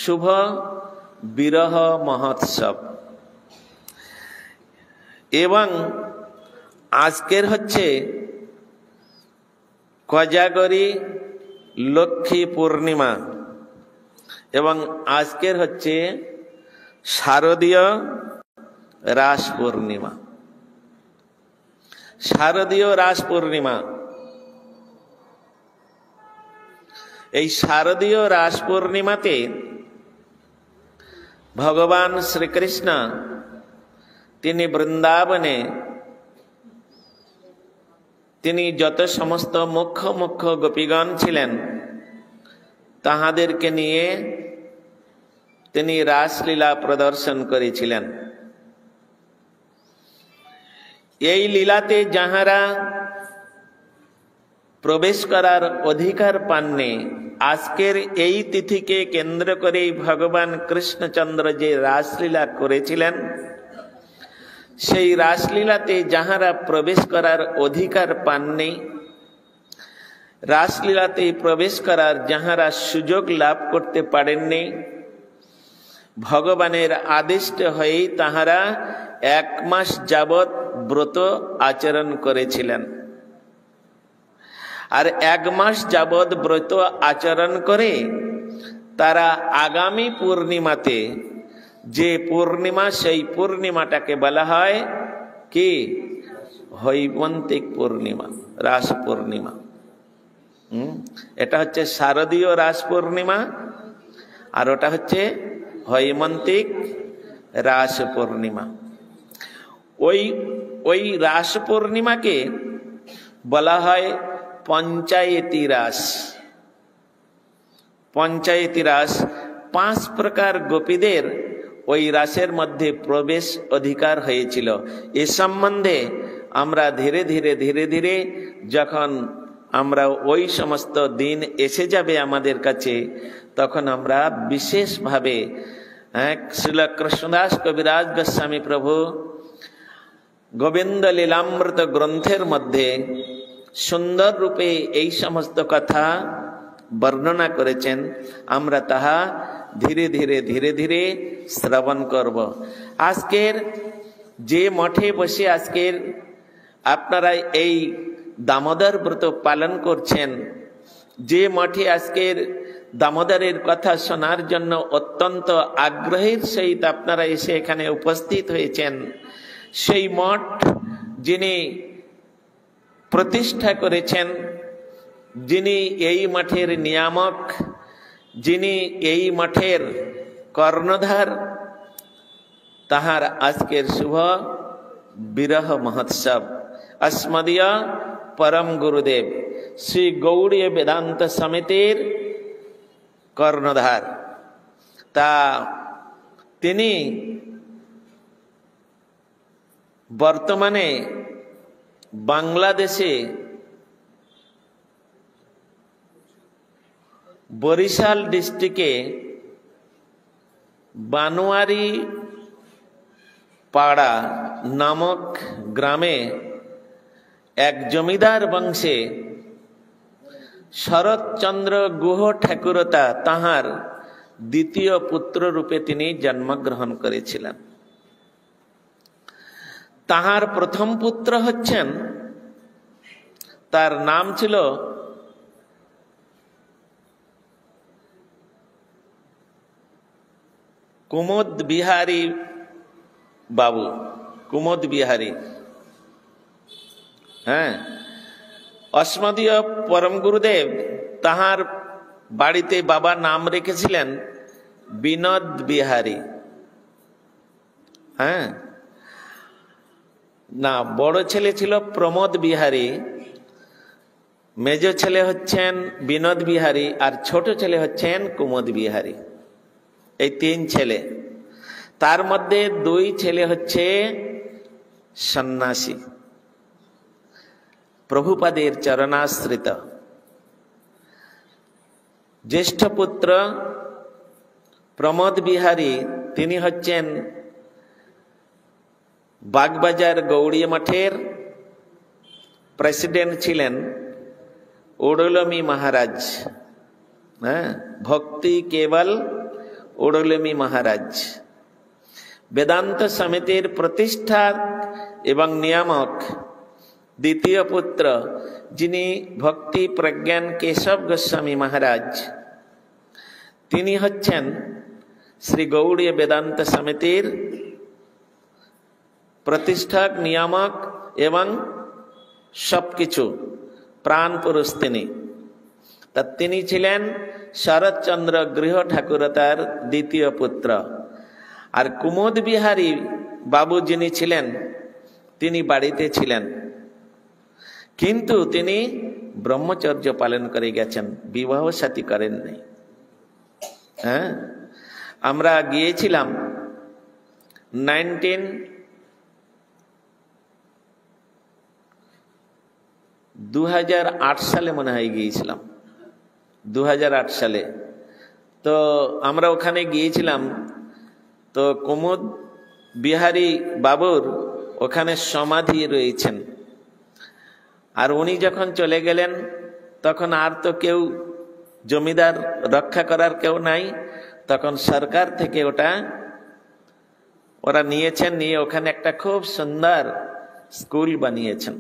শুভ বিরহ মহোৎসব। এবং আজকের হচ্ছে কোজাগরী লক্ষ্মী পূর্ণিমা এবং আজকের হচ্ছে শারদীয় রাস পূর্ণিমা। শারদীয় রাস পূর্ণিমা, এই শারদীয় রাস পূর্ণিমাতে ভগবান শ্রীকৃষ্ণ তিনি বৃন্দাবনে তিনি যত সমস্ত মুখ্য মুখ্য গোপীগণ ছিলেন তাহাদেরকে নিয়ে তিনি রাসলীলা প্রদর্শন করেছিলেন। এই লীলাতে যাহারা প্রবেশ করার অধিকার পাননি, আজকের এই তিথিকে কেন্দ্র করে ভগবান কৃষ্ণচন্দ্র যে রাসলীলা করেছিলেন, সেই রাসলীলাতে যাহারা প্রবেশ করার অধিকার পাননি, রাসলীলাতে প্রবেশ করার যাহারা সুযোগ লাভ করতে পারেননি, ভগবানের আদিষ্ট হয়েই তাহারা 1 মাস যাবৎ ব্রত আচরণ করেছিলেন। আর 1 মাস যাবৎ ব্রত আচরণ করে তারা আগামী পূর্ণিমাতে, যে পূর্ণিমা, সেই পূর্ণিমাটাকে বলা হয় কি হৈমন্তিক পূর্ণিমা, রাস পূর্ণিমা। এটা হচ্ছে শারদীয় রাস পূর্ণিমা আর ওটা হচ্ছে হৈমন্তিক রাস পূর্ণিমা। ওই রাস পূর্ণিমাকে বলা হয় পঞ্চায়েতি রাস। পঞ্চায়েতি রাস 5 প্রকার গোপীদের ওই রাসের মধ্যে প্রবেশ অধিকার হয়েছিল। এ সম্বন্ধে আমরা ধীরে ধীরে যখন আমরা ওই সমস্ত দিন এসে যাবে আমাদের কাছে, তখন আমরা বিশেষভাবে শ্রীল কৃষ্ণদাস কবিরাজ গোস্বামী প্রভু গোবিন্দ লীলামৃত গ্রন্থের মধ্যে সুন্দর রূপে এই সমস্ত কথা বর্ণনা করেছেন। আমরা তাহা ধীরে ধীরে শ্রবণ করব। আজকের যে মঠে বসে আজকের আপনারা এই দামোদর ব্রত পালন করছেন, যে মঠে আজকের দামোদরের কথা শোনার জন্য অত্যন্ত আগ্রহের সহিত আপনারা এসে এখানে উপস্থিত হয়েছেন, সেই মঠ যিনি প্রতিষ্ঠা করেছেন, যিনি এই মঠের নিয়ামক, যিনি এই মঠের কর্ণধার, তাহার আজকের শুভ বিরহ মহোৎসব। अस्मदीय परम गुरुदेव श्री गौड़ीय वेदांत समितिर कर्णधार, ता तिनी बर्तमाने बांग्लादेशे बरिशाल डिस्ट्रिक्टे बानुआरी पाड़ा नामक ग्रामे एक जमीदार वंशे शरतचंद्र गुह ठाकुरता ताहार द्वितीय पुत्र रूपे तिनी जन्मग्रहण करेছিলেন। ताहार प्रथम पुत्र हच्छेन, तार नाम छिलो कुमुद बिहारी बाबू, कुमुद बिहारी। हाँ, अस्मदीय परम गुरुदेव ताहार बाड़ीते बाबा नाम रेखेছিলেন বিনোদ বিহারী। हाँ, ना बड़ो छेले छिलो प्रमोद बिहारी, मेजो छेले हच्छेन বিনোদ বিহারী और छोटो छेले हच्छेन कुमुद बिहारी। এই 3 ছেলে, तार मध्य 2 ছেলে হচ্ছে सन्यासी, प्रभुपादेर चरणाश्रित। ज्येष्ठ पुत्र प्रमोद बिहारी तिनी हच्छेन बागबाजार गौड़ीय मठेर प्रेसिडेंट छिलेन उडुलमी महाराज। भक्ति केवल ওডলেমি মহারাজ। বেদান্ত সমিতির প্রতিষ্ঠাক এবং নিয়ামক দ্বিতীয় পুত্র, যিনি ভক্তি প্রজ্ঞান কেশব গোস্বামী মহারাজ, তিনি হচ্ছেন শ্রী গৌড়ীয় বেদান্ত সমিতির প্রতিষ্ঠাক, নিয়ামক এবং সবকিছু প্রাণ পুরুষ তিনি। তা তিনি ছিলেন শরৎচন্দ্র গৃহ ঠাকুর তার দ্বিতীয় পুত্র। আর কুমোদ বিহারী বাবু যিনি ছিলেন, তিনি বাড়িতে ছিলেন, কিন্তু তিনি ব্রহ্মচর্য পালন করে গেছেন, বিবাহ সাথী করেননি। হ্যাঁ, আমরা গিয়েছিলাম 2008 সালে মনে হয় গিয়েছিলাম, 2008 সালে। তো আমরা ওখানে গিয়েছিলাম, তো কুমুদ বিহারী বাবুর ওখানে সমাধি রয়েছেন। আর উনি যখন চলে গেলেন তখন আর তো কেউ, জমিদার রক্ষা করার কেউ নাই, তখন সরকার থেকে ওরা নিয়েছেন, নিয়ে ওখানে একটা খুব সুন্দর স্কুল বানিয়েছেন।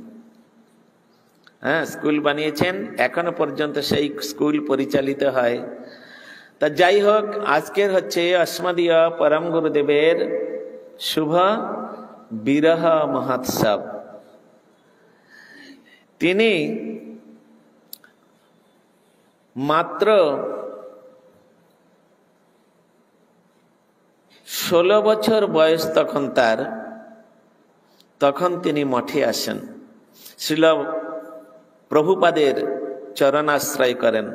হ্যাঁ, স্কুল বানিয়েছেন, এখনো পর্যন্ত সেই স্কুল পরিচালিত হয়। তা যাই হোক, আজকের হচ্ছে অস্মদীয় পরম গুরুদেবের শুভ বিরহ মহোৎসব। তিনি মাত্র 16 বছর বয়স তখন তার, তখন তিনি মঠে আসেন, শ্রীল প্রভুপাদের চরণাশ্রয় করেন।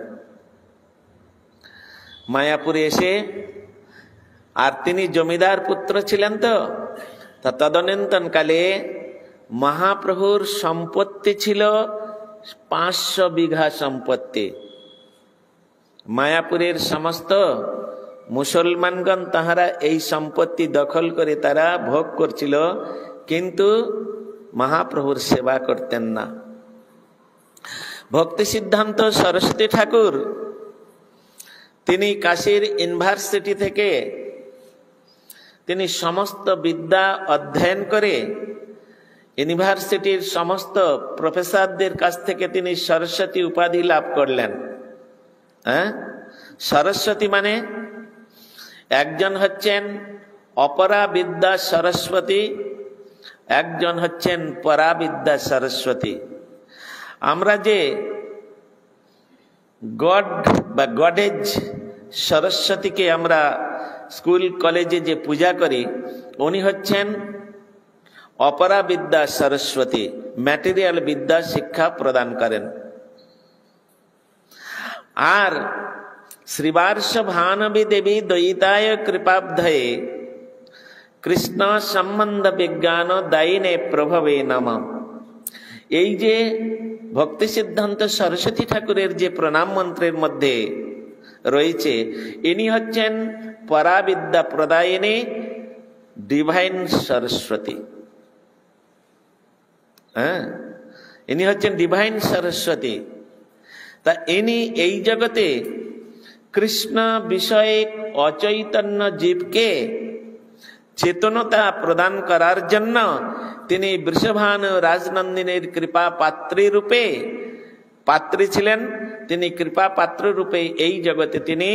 মায়াপুরে এসে, আর তিনি জমিদার পুত্র ছিলেন, তো তদনন্তন কালে মহাপ্রভুর সম্পত্তি ছিল 500 বিঘা সম্পত্তি। মায়াপুরের সমস্ত মুসলমানগণ তাহারা এই সম্পত্তি দখল করে তারা ভোগ করছিল, কিন্তু মহাপ্রভুর সেবা করতেন না। ভক্তি সিদ্ধান্ত সরস্বতী ঠাকুর তিনি কাশীর ইউনিভার্সিটি থেকে তিনি সমস্ত বিদ্যা অধ্যয়ন করে ইউনিভার্সিটির সমস্ত প্রফেসরদের কাছ থেকে তিনি সরস্বতী উপাধি লাভ করলেন। হ্যাঁ, সরস্বতী মানে একজন হচ্ছেন অপরা বিদ্যা সরস্বতী, একজন হচ্ছেন পরাবিদ্যা সরস্বতী। আমরা যে গড বা গডেজ সরস্বতীকে আমরা স্কুল কলেজে যে পূজা করি, উনি হচ্ছেন অপরা বিদ্যা সরস্বতী, ম্যাটেরিয়াল বিদ্যা শিক্ষা প্রদান করেন। আর শ্রীবার্ষ ভানবী দেবী দ্বৈতায় কৃপাব্ধয়ে কৃষ্ণ সম্বন্ধ বিজ্ঞান দায়িনে প্রভবে নমঃ। এই যে ভক্তি সিদ্ধান্ত সরস্বতী ঠাকুরের যে প্রণাম মন্ত্রের মধ্যে রয়েছে, ইনি হচ্ছেন পরাবিদ্যা প্রদায়িনী ডিভাইন সরস্বতী। হ্যাঁ, ইনি হচ্ছেন ডিভাইন সরস্বতী। তা ইনি এই জগতে কৃষ্ণ বিষয়ে অচৈতন্য জীবকে চেতনতা প্রদান করার জন্য তিনি বৃষভানু রাজনন্দিনীর কৃপা পাত্রী রূপে পাত্রী ছিলেন। তিনি কৃপা পাত্র রূপে এই জগতে তিনি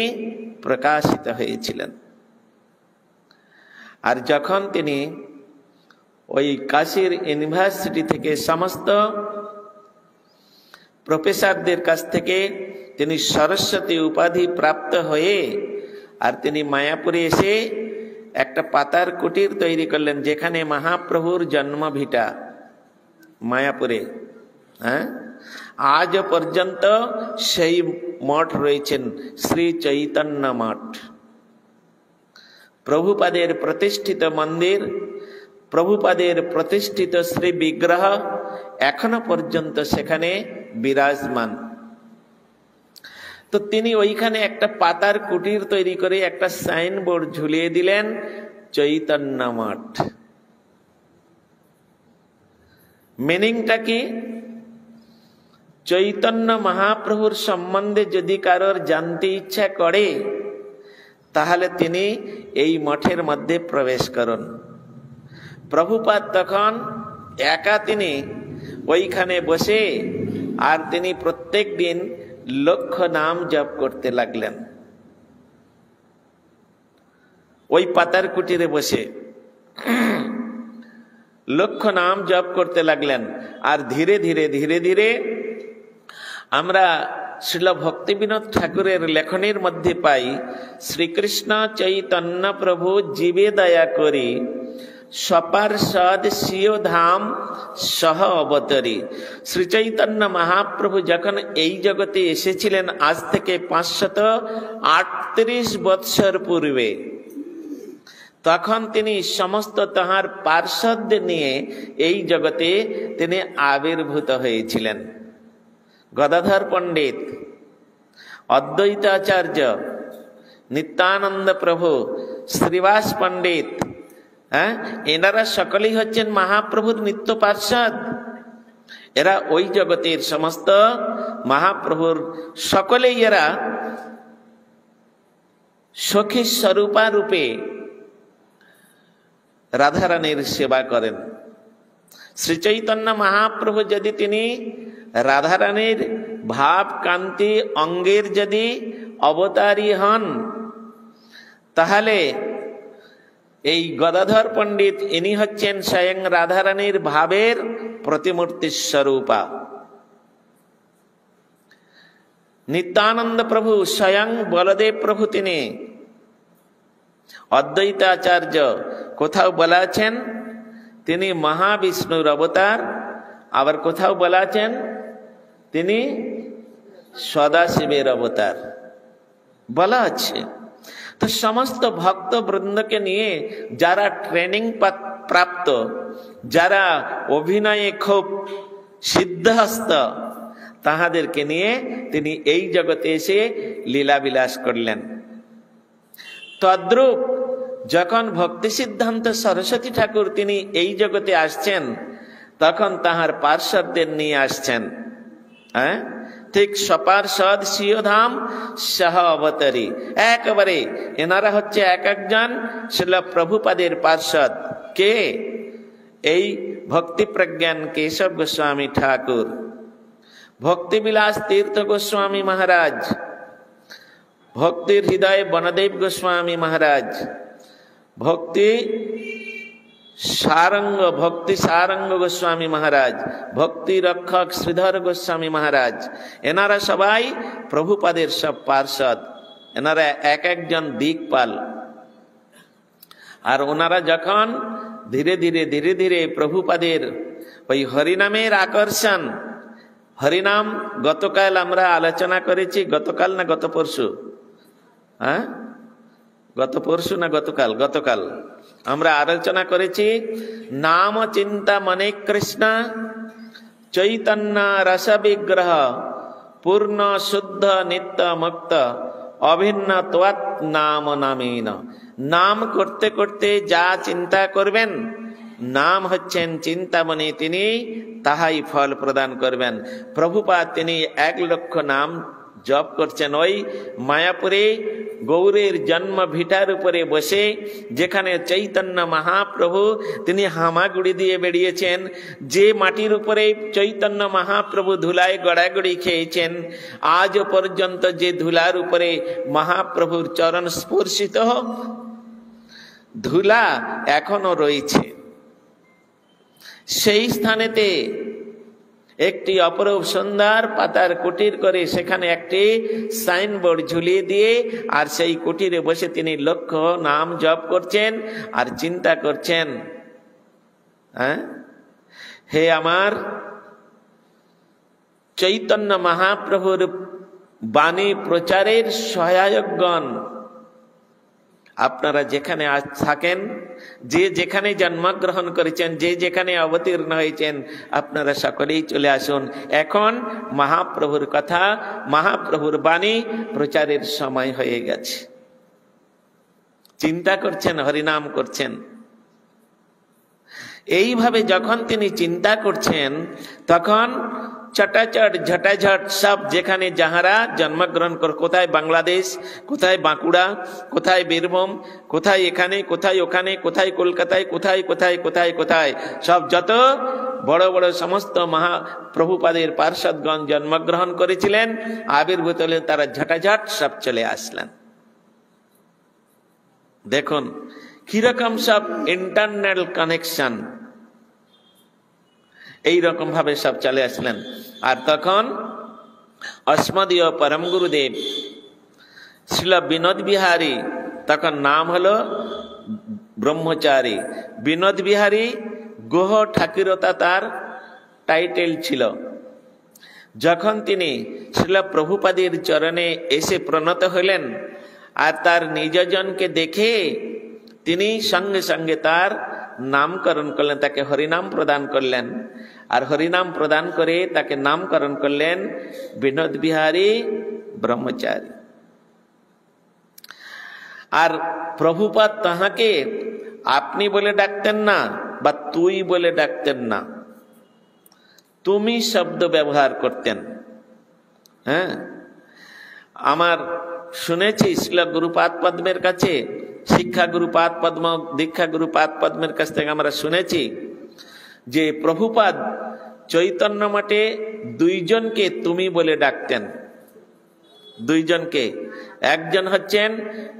প্রকাশিত হয়েছিলেন। আর যখন তিনি ওই কাশীর ইউনিভার্সিটি থেকে সমস্ত প্রফেসরদের কাছ থেকে তিনি সরস্বতী উপাধি প্রাপ্ত হয়ে, আর তিনি মায়াপুরে এসে একটা পাতার কুটির তৈরি করলেন, যেখানে মহাপ্রভুর জন্মভিটা মায়াপুরে। হ্যাঁ, আজ পর্যন্ত সেই মঠ রয়েছেন, শ্রী চৈতন্য মঠ। প্রভুপাদের প্রতিষ্ঠিত মন্দির, প্রভুপাদের প্রতিষ্ঠিত শ্রী বিগ্রহ এখনো পর্যন্ত সেখানে বিরাজমান। তো তিনি ওইখানে একটা পাতার কুটির তৈরি করে একটা সাইনবোর্ড ঝুলিয়ে দিলেন, চৈতন্য মঠ। মিনিংটা কি? চৈতন্য মহাপ্রভুর সম্বন্ধে যদি কারোর জানতে ইচ্ছা করে, তাহলে তিনি এই মঠের মধ্যে প্রবেশ করুন। প্রভুপাদ তখন একা তিনি ওইখানে বসে আর তিনি প্রত্যেক দিন লক্ষ নাম জপ করতে লাগলেন, ওই পাতার কুটিরে বসে লক্ষ নাম জপ করতে লাগলেন। আর ধীরে ধীরে ধীরে ধীরে আমরা শ্রীল ভক্তিবিনোদ ঠাকুরের লেখনের মধ্যে পাই, শ্রীকৃষ্ণ চৈতন্য প্রভু জীবে দয়া করি সপার্ষদ সিও ধাম সহ অবতরী। শ্রী চৈতন্য মহাপ্রভু যখন এই জগতে এসেছিলেন আজ থেকে 538 বৎসর পূর্বে, তখন তিনি সমস্ত তাহার পার্ষদদের নিয়ে এই জগতে তিনি আবির্ভূত হয়েছিলেন। গদাধর পণ্ডিত, অদ্বৈতাচার্য, নিত্যানন্দ প্রভু, শ্রীবাস পণ্ডিত, এনারা সকলেই হচ্ছেন মহাপ্রভুর নিত্য পার্ষদ। এরা ওই জগতের সমস্ত মহাপ্রভুর সকলেই এরা সখী স্বরূপা রূপে রাধারানীর সেবা করেন। শ্রী চৈতন্য মহাপ্রভু যদি তিনি রাধারানীর ভাব কান্তি অঙ্গের যদি অবতারী হন, তাহলে এই গদাধর পণ্ডিত ইনি হচ্ছেন স্বয়ং রাধারানীর ভাবের প্রতিমূর্তি স্বরূপা। নিত্যানন্দ প্রভু স্বয়ং বলদেব প্রভু তিনি। অদ্বৈতাচার্য কোথাও বলা আছেন তিনি মহাবিষ্ণুর অবতার, আবার কোথাও বলা আছেন তিনি সদাশিবের অবতার বলা আছে। তো সমস্ত ভক্ত বৃন্দকে নিয়ে যারা ট্রেনিং প্রাপ্ত, যারা অভিনয়ে খুব সিদ্ধহস্ত, তাহাদেরকে নিয়ে তিনি এই জগতে এসে লীলাবিলাস করলেন। তদ্রূপ যখন ভক্তি সিদ্ধান্ত সরস্বতী ঠাকুর তিনি এই জগতে আসছেন, তখন তাহার পার্ষদদের নিয়ে আসছেন। ঠিক সপার্ষদ সিওধাম সহ অবতারী, একেবারে এনারা হচ্ছে এক একজন শ্রীল প্রভুপাদের পার্ষদ। কে? এই ভক্তি প্রজ্ঞান কেশব গোস্বামী ঠাকুর, ভক্তিবিলাস তীর্থ গোস্বামী মহারাজ, ভক্তির হৃদয় বনদেব গোস্বামী মহারাজ, ভক্তি সারঙ্গ গোস্বামী মহারাজ, ভক্তি রক্ষক শ্রীধর গোস্বামী মহারাজ, এনারা সবাই প্রভুপাদের সব পার্ষদ। এনারা এক একজন দিকপাল। আর ওনারা যখন ধীরে ধীরে ধীরে ধীরে প্রভুপাদের ওই হরিনামের আকর্ষণ, হরিনাম গতকাল আমরা আলোচনা করেছি, গতকাল না গত পরশু, গত পরশু না গতকাল, গতকাল আমরা আলোচনা করেছি নাম চিন্তা মনে কৃষ্ণ চৈতন্য রস বিগ্রহ পূর্ণ শুদ্ধ নিত্য মুক্ত অভিন্ন ত্বৎ নাম নামেন। নাম করতে করতে যা চিন্তা করবেন, নাম হচ্ছেন চিন্তামণি, তিনি তাহাই ফল প্রদান করবেন। প্রভুপাদ তিনি 1 লক্ষ নাম জপ করছেন ওই মায়াপুরে গৌরের জন্ম ভিটার উপরে বসে, যেখানে চৈতন্য মহাপ্রভু তিনি হামাগুড়ি দিয়ে বেরিয়েছেন। যে মাটির উপরে চৈতন্য মহাপ্রভু ধুলায় গড়াগড়ি খেয়েছেন, আজ পর্যন্ত যে ধুলার উপরে মহাপ্রভুর চরণ স্পর্শিত ধুলা এখনো রয়েছে, সেই স্থানেতে একটি অপরূপ সুন্দর পাতার কুটির করে সেখানে একটি সাইনবোর্ড ঝুলিয়ে দিয়ে, আর সেই কুটিরে বসে তিনি লক্ষ নাম জপ করছেন আর চিন্তা করছেন, হে আমার চৈতন্য মহাপ্রভুর বাণী প্রচারের সহায়কগণ, আপনারা যেখানে আজ থাকেন, যে যেখানে জন্মগ্রহণ করেছেন, যে যেখানে অবতীর্ণ হয়েছেন, আপনারা সকলেই চলে আসুন। এখন মহাপ্রভুর কথা, মহাপ্রভুর বাণী প্রচারের সময় হয়ে গেছে। চিন্তা করছেন, হরিনাম করছেন। এইভাবে যখন তিনি চিন্তা করছেন, তখন চটাচট ঝটাঝট সব যেখানে যাহারা জন্মগ্রহণ করে, কোথায় বাংলাদেশ, কোথায় বাঁকুড়া, কোথায় বীরভূম, কোথায় এখানে, কোথায় ওখানে, কোথায় কলকাতায়, কোথায় কোথায় কোথায় কোথায় সব যত বড় বড় সমস্ত মহাপ্রভুপাদের পার্ষদগণ জন্মগ্রহণ করেছিলেন, আবির্ভূত হলেন, তারা ঝটাঝট সব চলে আসলেন। দেখুন কিরকম সব ইন্টারনাল কানেকশন, এইরকম ভাবে সব চলে আসলেন। আর তখন অস্মদীয় পরম গুরুদেব শ্রীল বিনোদ বিহারী, তখন নাম হলো ব্রহ্মচারী। বিনোদ বিহারী গুহ ঠাকুরতা তার টাইটেল ছিল। যখন তিনি শ্রীল প্রভুপাদের চরণে এসে প্রণত হলেন আর তার নিজজনকে দেখে তিনি সঙ্গে সঙ্গে তার নামকরণ করলেন, তাকে হরিনাম প্রদান করলেন। আর হরিনাম প্রদান করে তাকে নামকরণ করলেন বিনোদ বিহারী ব্রহ্মচারী। আর প্রভুপাদ তাহাকে আপনি বলে ডাকতেন না বা তুই বলে ডাকতেন না, তুমি শব্দ ব্যবহার করতেন। হ্যাঁ, আমার শুনেছি শ্রীল গুরুপাদ পদ্মের কাছে, শিক্ষা গুরুপাদ পদ্ম, দীক্ষা গুরুপাদ পদ্মের কাছ থেকে আমরা শুনেছি যে প্রভুপাদ চৈতন্য মঠে দুইজনকে তুমি বলে ডাকতেন। দুইজনকে, একজন হচ্ছেন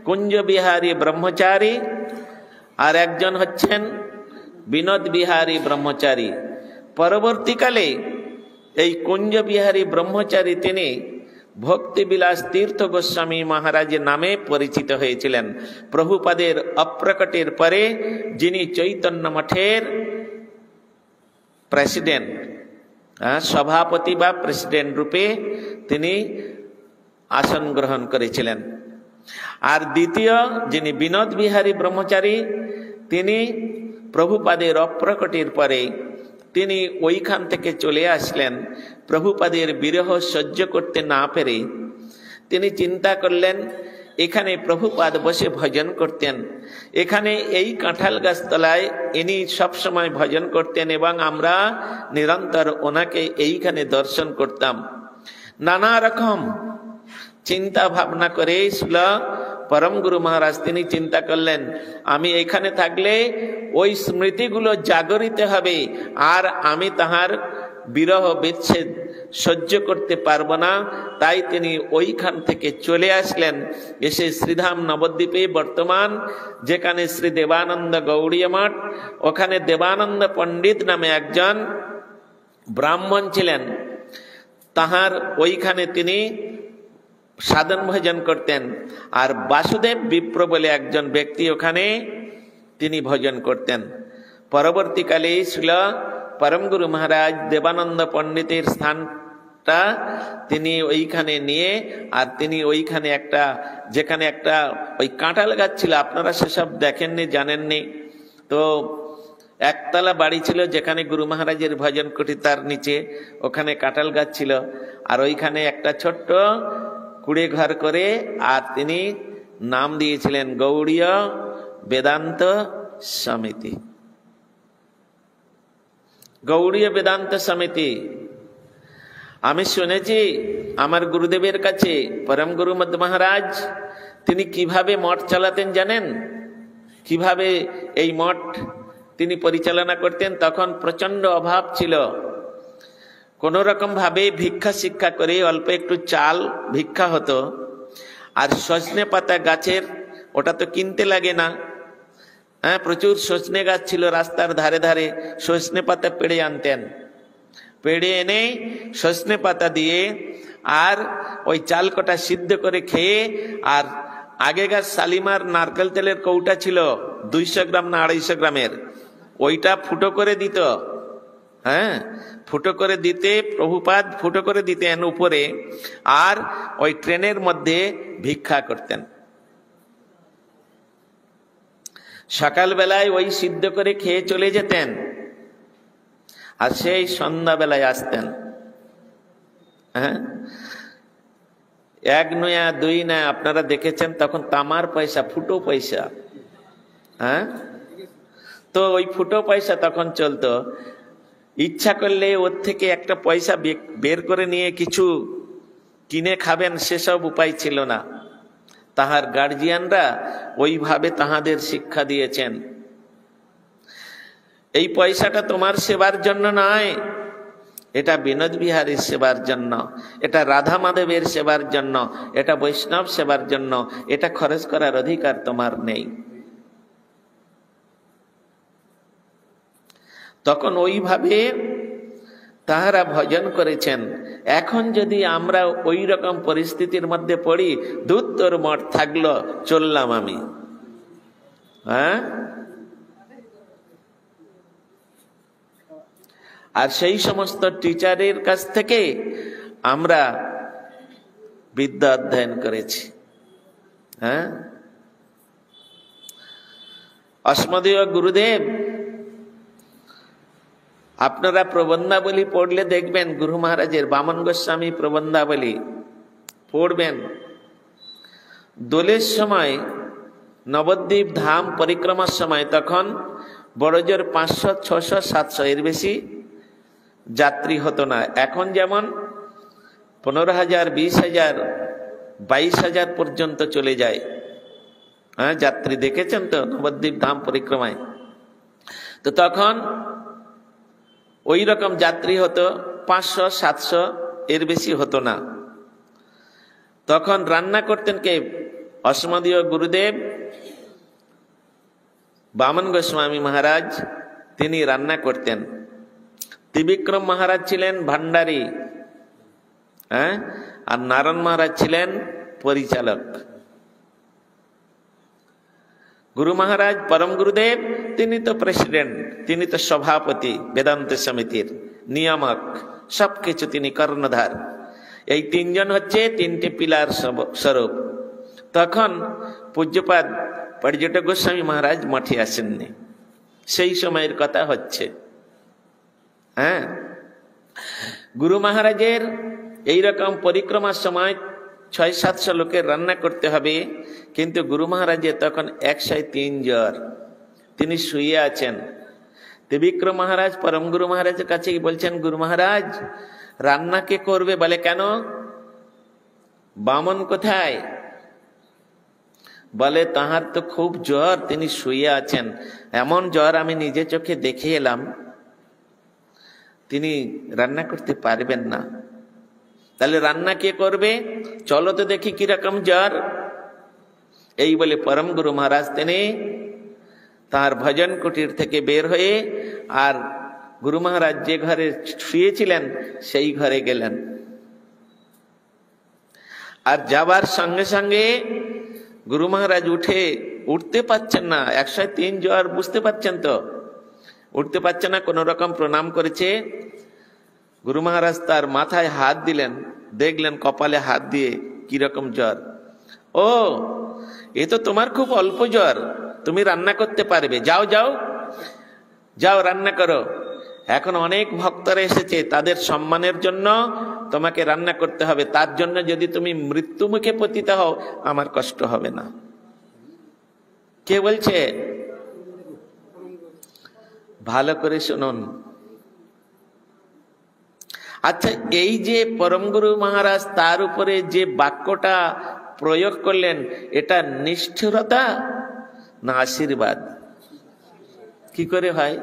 কুঞ্জ বিহারী ব্রহ্মচারী আর একজন হচ্ছেন বিনোদ বিহারী ব্রহ্মচারী। পরবর্তীকালে এই কুঞ্জ বিহারী ব্রহ্মচারী তিনি ভক্তিবিলাস তীর্থ গোস্বামী মহারাজের নামে পরিচিত হয়েছিলেন। প্রভুপাদের অপ্রকটের পরে যিনি চৈতন্য মঠের প্রেসিডেন্ট, সভাপতি বা প্রেসিডেন্ট রূপে তিনি আসন গ্রহণ করেছিলেন। আর দ্বিতীয় যিনি বিনোদ বিহারী ব্রহ্মচারী, তিনি প্রভুপাদের অপ্রকটের পরে তিনি ওইখান থেকে চলে আসলেন। প্রভুপাদের বিরহ সহ্য করতে না পেরে তিনি চিন্তা করলেন, এখানে প্রভুপাদ বসে ভজন করতেন, এখানে এই কাঁঠাল গাছ তলায় ইনি সবসময় ভজন করতেন এবং আমরা নিরন্তর ওনাকে এইখানে দর্শন করতাম। নানা রকম চিন্তা ভাবনা করে শ্রীল পরম গুরু মহারাজ তিনি চিন্তা করলেন, আমি এখানে থাকলে ওই স্মৃতিগুলো জাগরিত হবে আর আমি তাহার বিরহ বিচ্ছেদ সহ্য করতে পারবো না। তাই তিনি ওইখান থেকে চলে আসলেন, এসে শ্রীধাম নবদ্বীপে বর্তমান যেখানে শ্রী দেবানন্দ গৌড়ীয় মঠ, ওখানে দেবানন্দ পণ্ডিত নামে একজন ব্রাহ্মণ ছিলেন, তাহার ওইখানে তিনি সাধন ভজন করতেন। আর বাসুদেব বিপ্র বলে একজন ব্যক্তি ওখানে তিনি ভজন করতেন। পরবর্তীকালে শ্রীল পরম গুরু মহারাজ দেবানন্দ পণ্ডিতের স্থানটা তিনি ওইখানে নিয়ে, আর তিনি ওইখানে একটা, যেখানে একটা ওই কাঁঠাল গাছ ছিল, আপনারা সেসব দেখেননি জানেননি, তো একতলা বাড়ি ছিল যেখানে গুরু মহারাজের ভজন কুটি, তার নিচে ওখানে কাঁঠাল গাছ ছিল। আর ওইখানে একটা ছোট্ট কুড়ে ঘর করে আর তিনি নাম দিয়েছিলেন গৌড়ীয় বেদান্ত সমিতি। গৌড়ীয় বেদান্ত সমিতি। আমি শুনেছি আমার গুরুদেবের কাছে পরম গুরু মধ্য মহারাজ তিনি কিভাবে মঠ চালাতেন জানেন? কিভাবে এই মঠ তিনি পরিচালনা করতেন? তখন প্রচন্ড অভাব ছিল, কোন রকম ভাবে ভিক্ষা শিক্ষা করে অল্প একটু চাল ভিক্ষা হতো। আর সজনে পাতা গাছের, ওটা তো কিনতে লাগে না, হ্যাঁ, প্রচুর সজনে গাছ ছিল রাস্তার ধারে ধারে, সজনে পাতা পেড়ে আনতেন, পেড়ে এনে সজনে পাতা দিয়ে আর ওই চাল কটা সিদ্ধ করে খেয়ে, আর আগেকার শালিমার নারকেল তেলের কৌটা ছিল 200 গ্রাম না 250 গ্রামের, ওইটা ফুটো করে দিত। হ্যাঁ, ফুটো করে দিতে প্রভুপাদ ফুটো করে দিতেন উপরে, আর ওই ট্রেনের মধ্যে ভিক্ষা করতেন। সকালবেলায় ওই সিদ্ধ করে খেয়ে চলে যেতেন, আর সেই সন্ধ্যাবেলায় আসতেন। হ্যাঁ, 1 নয়া 2 নয়া, আপনারা দেখেছেন তখন তামার পয়সা, ফুটো পয়সা। হ্যাঁ, তো ওই ফুটো পয়সা তখন চলতো। ইচ্ছা করলে ওর থেকে একটা পয়সা বের করে নিয়ে কিছু কিনে খাবেন, সেসব উপায় ছিল না। তাহার গার্জিয়ানরা ওইভাবে তাহাদের শিক্ষা দিয়েছেন, এই পয়সাটা তোমার সেবার জন্য নয়, এটা বিনোদ বিহারীর সেবার জন্য, এটা রাধা মাধবের সেবার জন্য, এটা বৈষ্ণব সেবার জন্য, এটা খরচ করার অধিকার তোমার নেই। তখন ওইভাবে তাহারা ভজন করেছেন। এখন যদি আমরা ওই রকম পরিস্থিতির মধ্যে পড়ি, দূর তোর মঠ থাকলো, চললাম আমি, হ্যাঁ। আর সেই সমস্ত টিচারের কাছ থেকে আমরা বিদ্যা অধ্যয়ন করেছি, হ্যাঁ। অস্মদীয় গুরুদেব, আপনারা প্রবন্ধাবলী পড়লে দেখবেন, গুরু মহারাজের বামন গোস্বামী প্রবন্ধাবলী পড়বেন। দোলের সময়, নবদ্বীপ ধাম পরিক্রমার সময়, তখন বড় জোর 500, 600, 700 এর বেশি যাত্রী হতো না। এখন যেমন 15,000, 20,000, 22,000 পর্যন্ত চলে যায়, হ্যাঁ, যাত্রী দেখেছেন তো নবদ্বীপ ধাম পরিক্রমায়। তো তখন ওই রকম যাত্রী হতো, 500, 700 এর বেশি হতো না। তখন রান্না করতেন কে? অস্মদীয় গুরুদেব বামন গোস্বামী মহারাজ, তিনি রান্না করতেন। ত্রিবিক্রম মহারাজ ছিলেন ভান্ডারী, হ্যাঁ, আর নারায়ণ মহারাজ ছিলেন পরিচালক। গুরু মহারাজ পরম গুরুদেব, তিনি তো প্রেসিডেন্ট, তিনি তো সভাপতি বেদান্ত সমিতির, নিয়ামক, সবকিছু তিনি কর্ণধার। এই তিনজন হচ্ছে তিনটে পিলার স্বরূপ। তখন পূজ্যপাদ পর্যটক গোস্বামী মহারাজ মঠে আসেননি, সেই সময়ের কথা হচ্ছে, হ্যাঁ। গুরু মহারাজের এইরকম পরিক্রমার সময় 600-700 লোকের রান্না করতে হবে, কিন্তু গুরু মহারাজের তখন 103 জ্বর, তিনি শুয়ে আছেন। ত্রিবিক্রম মহারাজ পরম গুরু মহারাজের কাছে বলছেন, গুরু মহারাজ রান্না কে করবে? বলে, কেন, বামন কোথায়? বলে, তাহার তো খুব জ্বর, তিনি শুয়ে আছেন, এমন জ্বর আমি নিজে চোখে দেখে এলাম, তিনি রান্না করতে পারবেন না। তাহলে রান্না কে করবে? চলো তো দেখি কিরকম জ্বর। এই বলে পরম গুরু মহারাজ তিনি তার ভজন কুটির থেকে বের হয়ে, আর গুরু মহারাজ যে ঘরে শুয়েছিলেন সেই ঘরে গেলেন। আর যাবার সঙ্গে সঙ্গে গুরু মহারাজ উঠতে পারছেন না, 103 জ্বর, বুঝতে পারছেন তো, উঠতে পারছে না, কোন রকম প্রণাম করেছে। গুরু মহারাজ তার মাথায় হাত দিলেন, দেখলেন কপালে হাত দিয়ে কিরকম জ্বর। ও, এ তো তোমার খুব অল্প জ্বর, তুমি রান্না করতে পারবে, যাও যাও যাও রান্না করো। এখন অনেক ভক্তরা এসেছে, তাদের সম্মানের জন্য তোমাকে রান্না করতে হবে, তার জন্য যদি তুমি মৃত্যু মুখে পতিত হও আমার কষ্ট হবে না। কে বলছে? ভালো করে শুনুন। আচ্ছা, এই যে পরম গুরু মহারাজ তার উপরে যে বাক্যটা প্রয়োগ করলেন, এটা নিষ্ঠুরতা না আশীর্বাদ? কি করে হয়?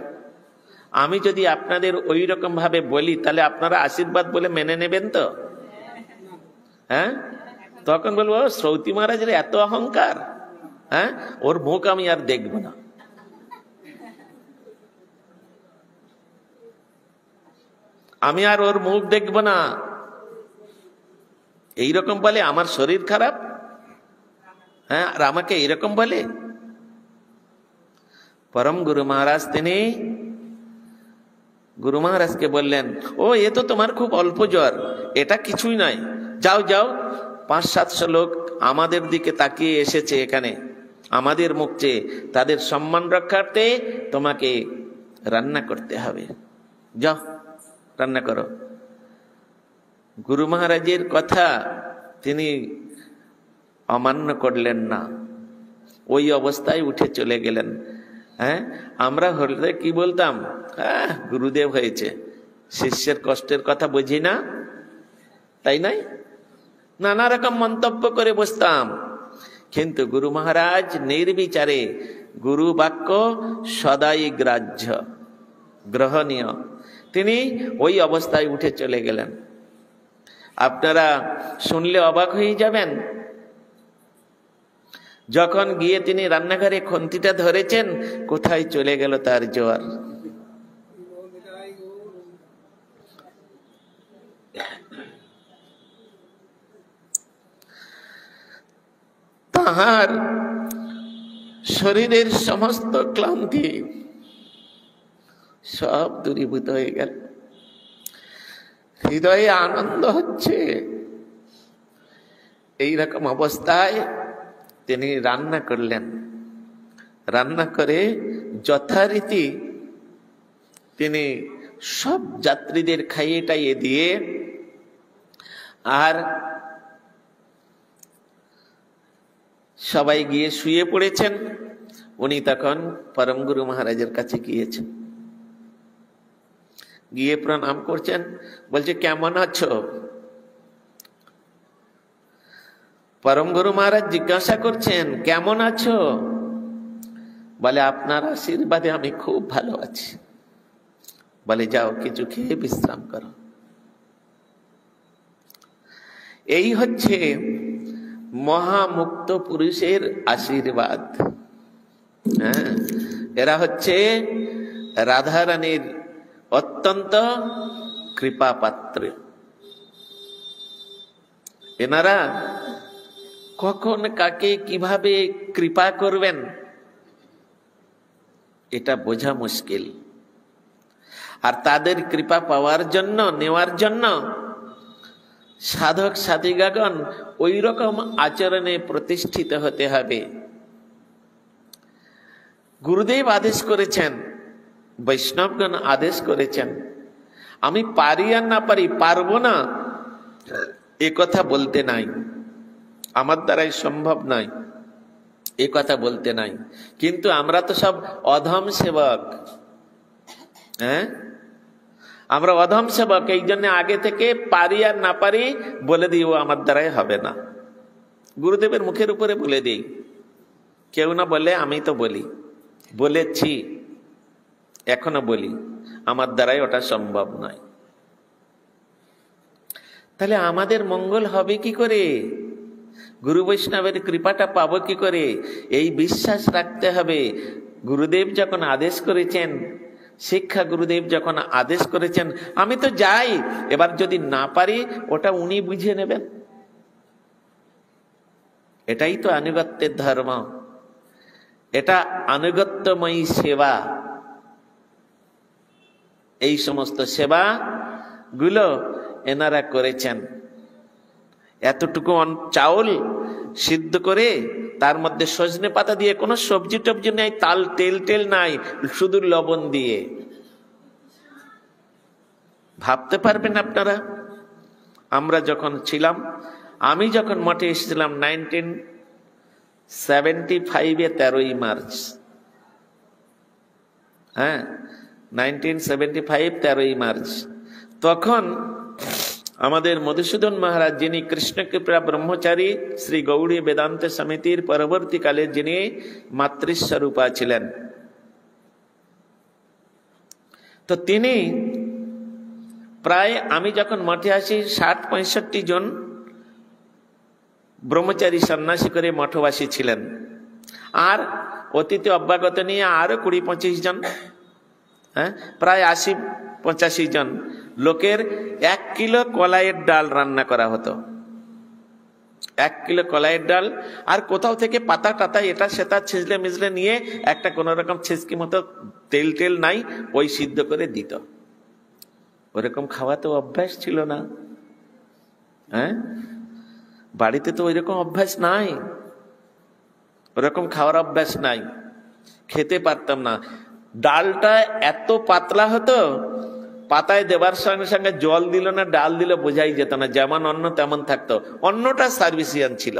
আমি যদি আপনাদের ওই রকম ভাবে বলি, তাহলে আপনারা আশীর্বাদ বলে মেনে নেবেন তো? হ্যাঁ, তখন বলবো শ্রৌতি মহারাজের এত অহংকার, হ্যাঁ, ওর মুখ আমি আর দেখব না। আমি আর ওর মুখ দেখব না, এইরকম বলে আমার শরীর খারাপ, হ্যাঁ, আর আমাকে এইরকম বলে। পরম গুরু মহারাজ তিনি গুরু মহারাজকে বললেন, ও, এ তো তোমার খুব অল্প জ্বর, এটা কিছুই নয়, যাও যাও, 500-700 লোক আমাদের দিকে তাকিয়ে এসেছে এখানে, আমাদের মুখ চেয়ে, তাদের সম্মান রক্ষার্থে তোমাকে রান্না করতে হবে, যাও রান্না করো। গুরু মহারাজের কথা তিনি অমান্য করলেন না, ওই অবস্থায় উঠে চলে গেলেন। হ্যাঁ, আমরা হলে কি বলতাম? গুরুদেব হয়েছে, শিষ্যের কষ্টের কথা বুঝি না, তাই নাই? নানা রকম মন্তব্য করে বসতাম, কিন্তু গুরু মহারাজ নির্বিচারে, গুরু বাক্য সদাই গ্রাহ্য, গ্রহণীয়, তিনি ওই অবস্থায় উঠে চলে গেলেন। আপনারা শুনলে অবাক হয়ে যাবেন, যখন গিয়ে তিনি রান্নাঘরে খুন্তিটা ধরেছেন, কোথায় চলে গেল তার জোয়ার। তাহার শরীরের সমস্ত ক্লান্তি সব দূরীভূত হয়ে গেল, হৃদয়ে আনন্দ হচ্ছে। এইরকম অবস্থায় তিনি রান্না করলেন, রান্না করে যথারীতি তিনি সব যাত্রীদের খাইয়ে টাইয়ে দিয়ে আর সবাই গিয়ে শুয়ে পড়েছেন। উনি তখন পরম গুরু মহারাজের কাছে গিয়েছেন, গিয়ে প্রণাম করছেন, বলছে কেমন আছো? পরম গুরু মহারাজ জিজ্ঞাসা করছেন কেমন আছো? বলে আপনার আশীর্বাদে আমি খুব ভালো আছি। বলে যাও কিছু খেয়ে বিশ্রাম করো। এই হচ্ছে মহামুক্ত পুরুষের আশীর্বাদ। হ্যাঁ, এরা হচ্ছে রাধারানীর অত্যন্ত কৃপা পাত্র। এনারা কখন কাকে কিভাবে কৃপা করবেন এটা বোঝা মুশকিল। আর তাদের কৃপা পাওয়ার জন্য, নেওয়ার জন্য সাধক সাধিকাগণ ওই রকম আচরণে প্রতিষ্ঠিত হতে হবে। গুরুদেব আদেশ করেছেন, বৈষ্ণবগণ আদেশ করেছেন, আমি পারি আর না পারি, পারবো না এ কথা বলতে নাই, আমার দ্বারাই সম্ভব নয় এ কথা বলতে নাই। কিন্তু আমরা তো সব অধম সেবক। হ্যাঁ, আমরা অধম সেবক, এই জন্য আগে থেকে পারি আর না পারি বলে দিই, ও আমার দ্বারাই হবে না। গুরুদেবের মুখের উপরে বলে দিই, কেউ না বলে আমি তো বলি, বলেছি, এখনো বলি, আমার দ্বারাই ওটা সম্ভব নয়। তাহলে আমাদের মঙ্গল হবে কি করে? গুরু বৈষ্ণবের কৃপাটা পাবো কি করে? এই বিশ্বাস রাখতে হবে। গুরুদেব যখন আদেশ করেছেন, শিক্ষা গুরুদেব যখন আদেশ করেছেন, আমি তো যাই, এবার যদি না পারি ওটা উনি বুঝে নেবেন। এটাই তো আনুগত্যের ধর্ম, এটা আনুগত্যময়ী সেবা। এই সমস্ত সেবা গুলো এনারা করেছেন। এতটুকু চাউল সিদ্ধ করে তার মধ্যে সজনে পাতা দিয়ে, কোনো সবজি টবজি নাই, তেল নাই, শুধু লবণ দিয়ে। ভাবতে পারবেন আপনারা, আমরা যখন ছিলাম, আমি যখন মঠে এসেছিলাম 1975-এ 13ই মার্চ, হ্যাঁ 1975 13ই মার্চ, তখন আমাদের মধুসূদন মহারাজ, যিনি কৃষ্ণকৃপা ব্রহ্মচারী শ্রী গৌড়ী বেদান্ত সমিতির পরবর্তীকালে যিনি মাতৃস্বরূপা ছিলেন, তো তিনি প্রায়, আমি যখন মঠে আসি 60-65 জন ব্রহ্মচারী সন্ন্যাসী করে মঠবাসী ছিলেন, আর অতীতে অব্যাগত নিয়ে আরো 20-25 জন, হ্যাঁ প্রায় 80-85 জন লোকের 1 কিলো কলাইয়ের ডাল রান্না করা হতো। 1 কিলো কলাইয়ের ডাল, আর কোথাও থেকে পাতা টাতা এটা সেটা ছিঁচলে মিজলে নিয়ে একটা কোন রকম ছিচকি মতো তেল নাই, ওই সিদ্ধ করে দিত। ওরকম খাওয়া তো অভ্যাস ছিল না। হ্যাঁ, বাড়িতে তো ওইরকম অভ্যাস নাই, ওরকম খাওয়ার অভ্যাস নাই, খেতে পারতাম না। ডালটা এত পাতলা হতো, পাতায় দেবার সঙ্গে সঙ্গে জল দিল না ডাল দিল বোঝাই যেত না, যেমন অন্ন তেমন থাকতো। অন্নটা সার্ভিসিয়ান ছিল,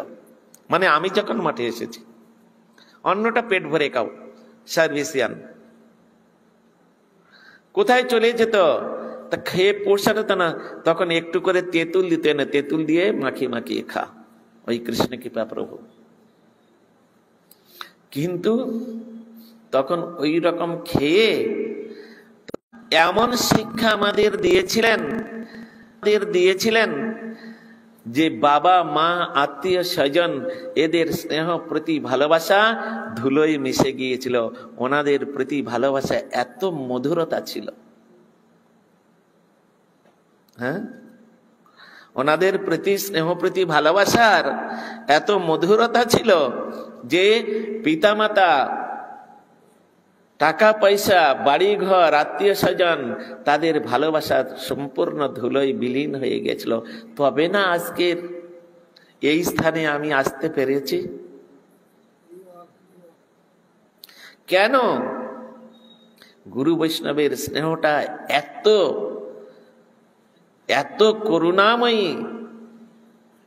মানে আমি যখন মাঠে এসেছি অন্নটা পেট ভরে খাও, সার্ভিসিয়ান। কোথায় চলে যেত? তা খেয়ে পোষাতে তো না, তখন একটু করে তেঁতুল দিতে, না তেঁতুল দিয়ে মাখিয়ে মাখিয়ে খা, ওই কৃষ্ণ কৃপা প্রভু। কিন্তু তখন ওই রকম খেয়ে এমন শিক্ষা আমাদের দিয়েছিলেন যে বাবা মা আত্মীয় স্বজন এদের স্নেহ প্রতি ভালোবাসা ধুলোয় মিশে গিয়েছিল। ওনাদের প্রতি ভালোবাসা এত মধুরতা ছিল, হ্যাঁ, ওনাদের প্রতি স্নেহ প্রতি ভালোবাসার এত মধুরতা ছিল যে পিতামাতা, টাকা পয়সা, বাড়ি ঘর, আত্মীয় স্বজন, তাদের ভালোবাসা সম্পূর্ণ ধুলোয় বিলীন হয়ে গেছিল। তবে না আজকের এই স্থানে আমি আসতে পেরেছি। কেন? গুরু বৈষ্ণবের স্নেহটা এত করুণাময়ী,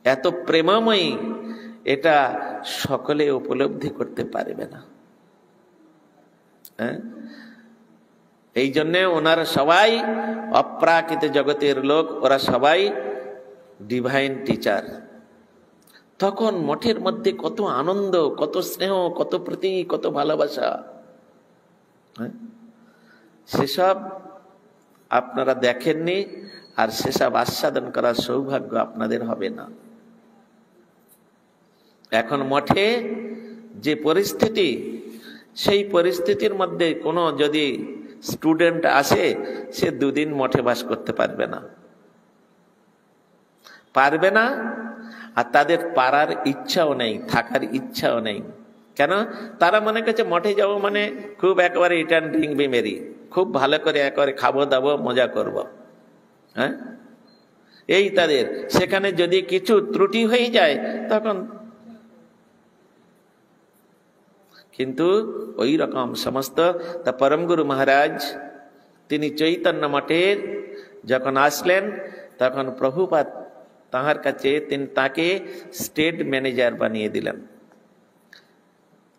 এত প্রেমময়ী, এটা সকলে উপলব্ধি করতে পারবে না। এই জন্য ওনারা সবাই অপ্রাকৃত জগতের লোক, ওরা সবাই ডিভাইন টিচার। তখন মঠের মধ্যে কত আনন্দ, কত স্নেহ, কত প্রীতি, কত ভালোবাসা, সেসব আপনারা দেখেননি, আর সেসব আস্বাদন করার সৌভাগ্য আপনাদের হবে না। এখন মঠে যে পরিস্থিতি, সেই পরিস্থিতির মধ্যে কোনো যদি স্টুডেন্ট আসে, সে দুদিন মঠে বাস করতে পারবে না, আর তাদের পারার ইচ্ছাও নেই, থাকার ইচ্ছাও নেই। কেন? তারা মনে করছে মঠে যাবো মানে খুব একেবারে eat and drink be merry, খুব ভালো করে একেবারে খাবো দাবো, মজা করব, হ্যাঁ, এই তাদের। সেখানে যদি কিছু ত্রুটি হয়ে যায় তখন, কিন্তু ওই রকম সমস্ত। তা পরম গুরু মহারাজ তিনি চৈতন্য মঠের যখন আসলেন, তখন প্রভুপাদ তাহার কাছে তাকে স্টেট ম্যানেজার বানিয়ে দিলেন।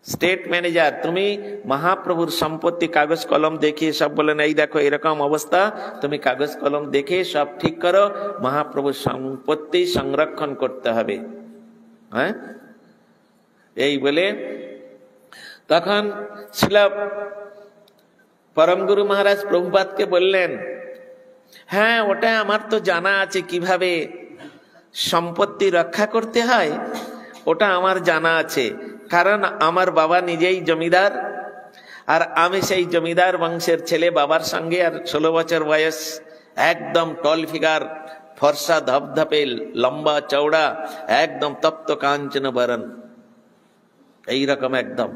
স্টেট ম্যানেজার, তুমি মহাপ্রভুর সম্পত্তি কাগজ কলম দেখিয়ে সব বলেন, এই দেখো এরকম অবস্থা, তুমি কাগজ কলম দেখে সব ঠিক করো, মহাপ্রভুর সম্পত্তি সংরক্ষণ করতে হবে, হ্যাঁ, এই বলে তখন ছিল পরম গুরু মহারাজ প্রভুপাদকে বললেন, হ্যাঁ ওটা আমার তো জানা আছে, কিভাবে সম্পত্তি রক্ষা করতে হয় ওটা আমার জানা আছে, কারণ আমার বাবা নিজেই জমিদার, আর আমি সেই জমিদার বংশের ছেলে, বাবার সঙ্গে, আর 16 বছর বয়স, একদম টল ফিগার, ফর্সা ধপধপে, লম্বা চওড়া, একদম তপ্ত কাঞ্চন বরণ, এইরকম একদম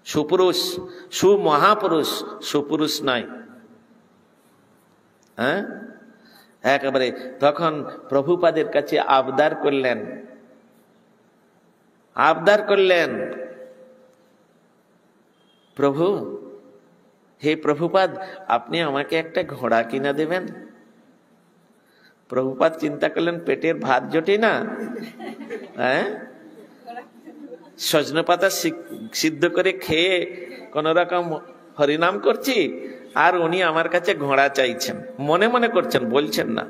সুপুরুষ, সুমহাপুরুষ, সুপুরুষ নয়, হ্যাঁ, একেবারে। তখন প্রভুপাদের কাছে আবদার করলেন, প্রভু, হে প্রভুপাদ, আপনি আমাকে একটা ঘোড়া কিনে দেবেন। প্রভুপাদ চিন্তা করলেন, পেটের ভাত জোটে না, হ্যাঁ, সজনে পাতা সিদ্ধ করে খেয়ে কোন রকম হরিনাম করছি, আর উনি আমার কাছে ঘোড়া চাইছেন। মনে মনে করছেন, বলছেন না,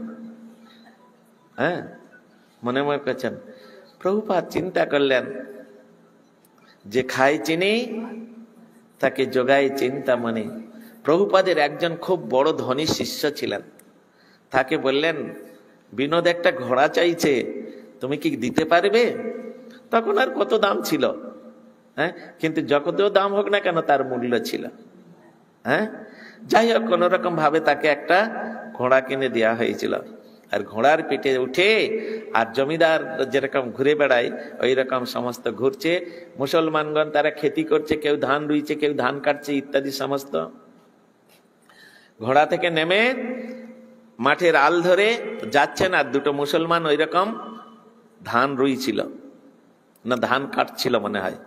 হ্যাঁ, মনে মনে করছেন। প্রভুপাদ চিন্তা করলেন, যে খায় চিনি তাকে যোগায় চিন্তামণি। প্রভুপাদের একজন খুব বড় ধনী শিষ্য ছিলেন, তাকে বললেন, বিনোদ একটা ঘোড়া চাইছে, তুমি কি দিতে পারবে? তখন আর কত দাম ছিল, হ্যাঁ, কিন্তু যত দাম হোক না কেন তার মূল্য ছিল, হ্যাঁ। যাই হোক, কোন রকম ভাবে তাকে একটা ঘোড়া কিনে দেওয়া হয়েছিল। আর ঘোড়ার পিঠে উঠে, আর জমিদার যেরকম ঘুরে বেড়ায় ওই রকম সমস্ত ঘুরছে। মুসলমানগণ তারা খেতি করছে, কেউ ধান রুইছে, কেউ ধান কাটছে, ইত্যাদি সমস্ত। ঘোড়া থেকে নেমে মাঠের আল ধরে যাচ্ছেন, আর দুটো মুসলমান ওই রকম ধান রুইছিল, না ধান কাটছিল মনে হয়।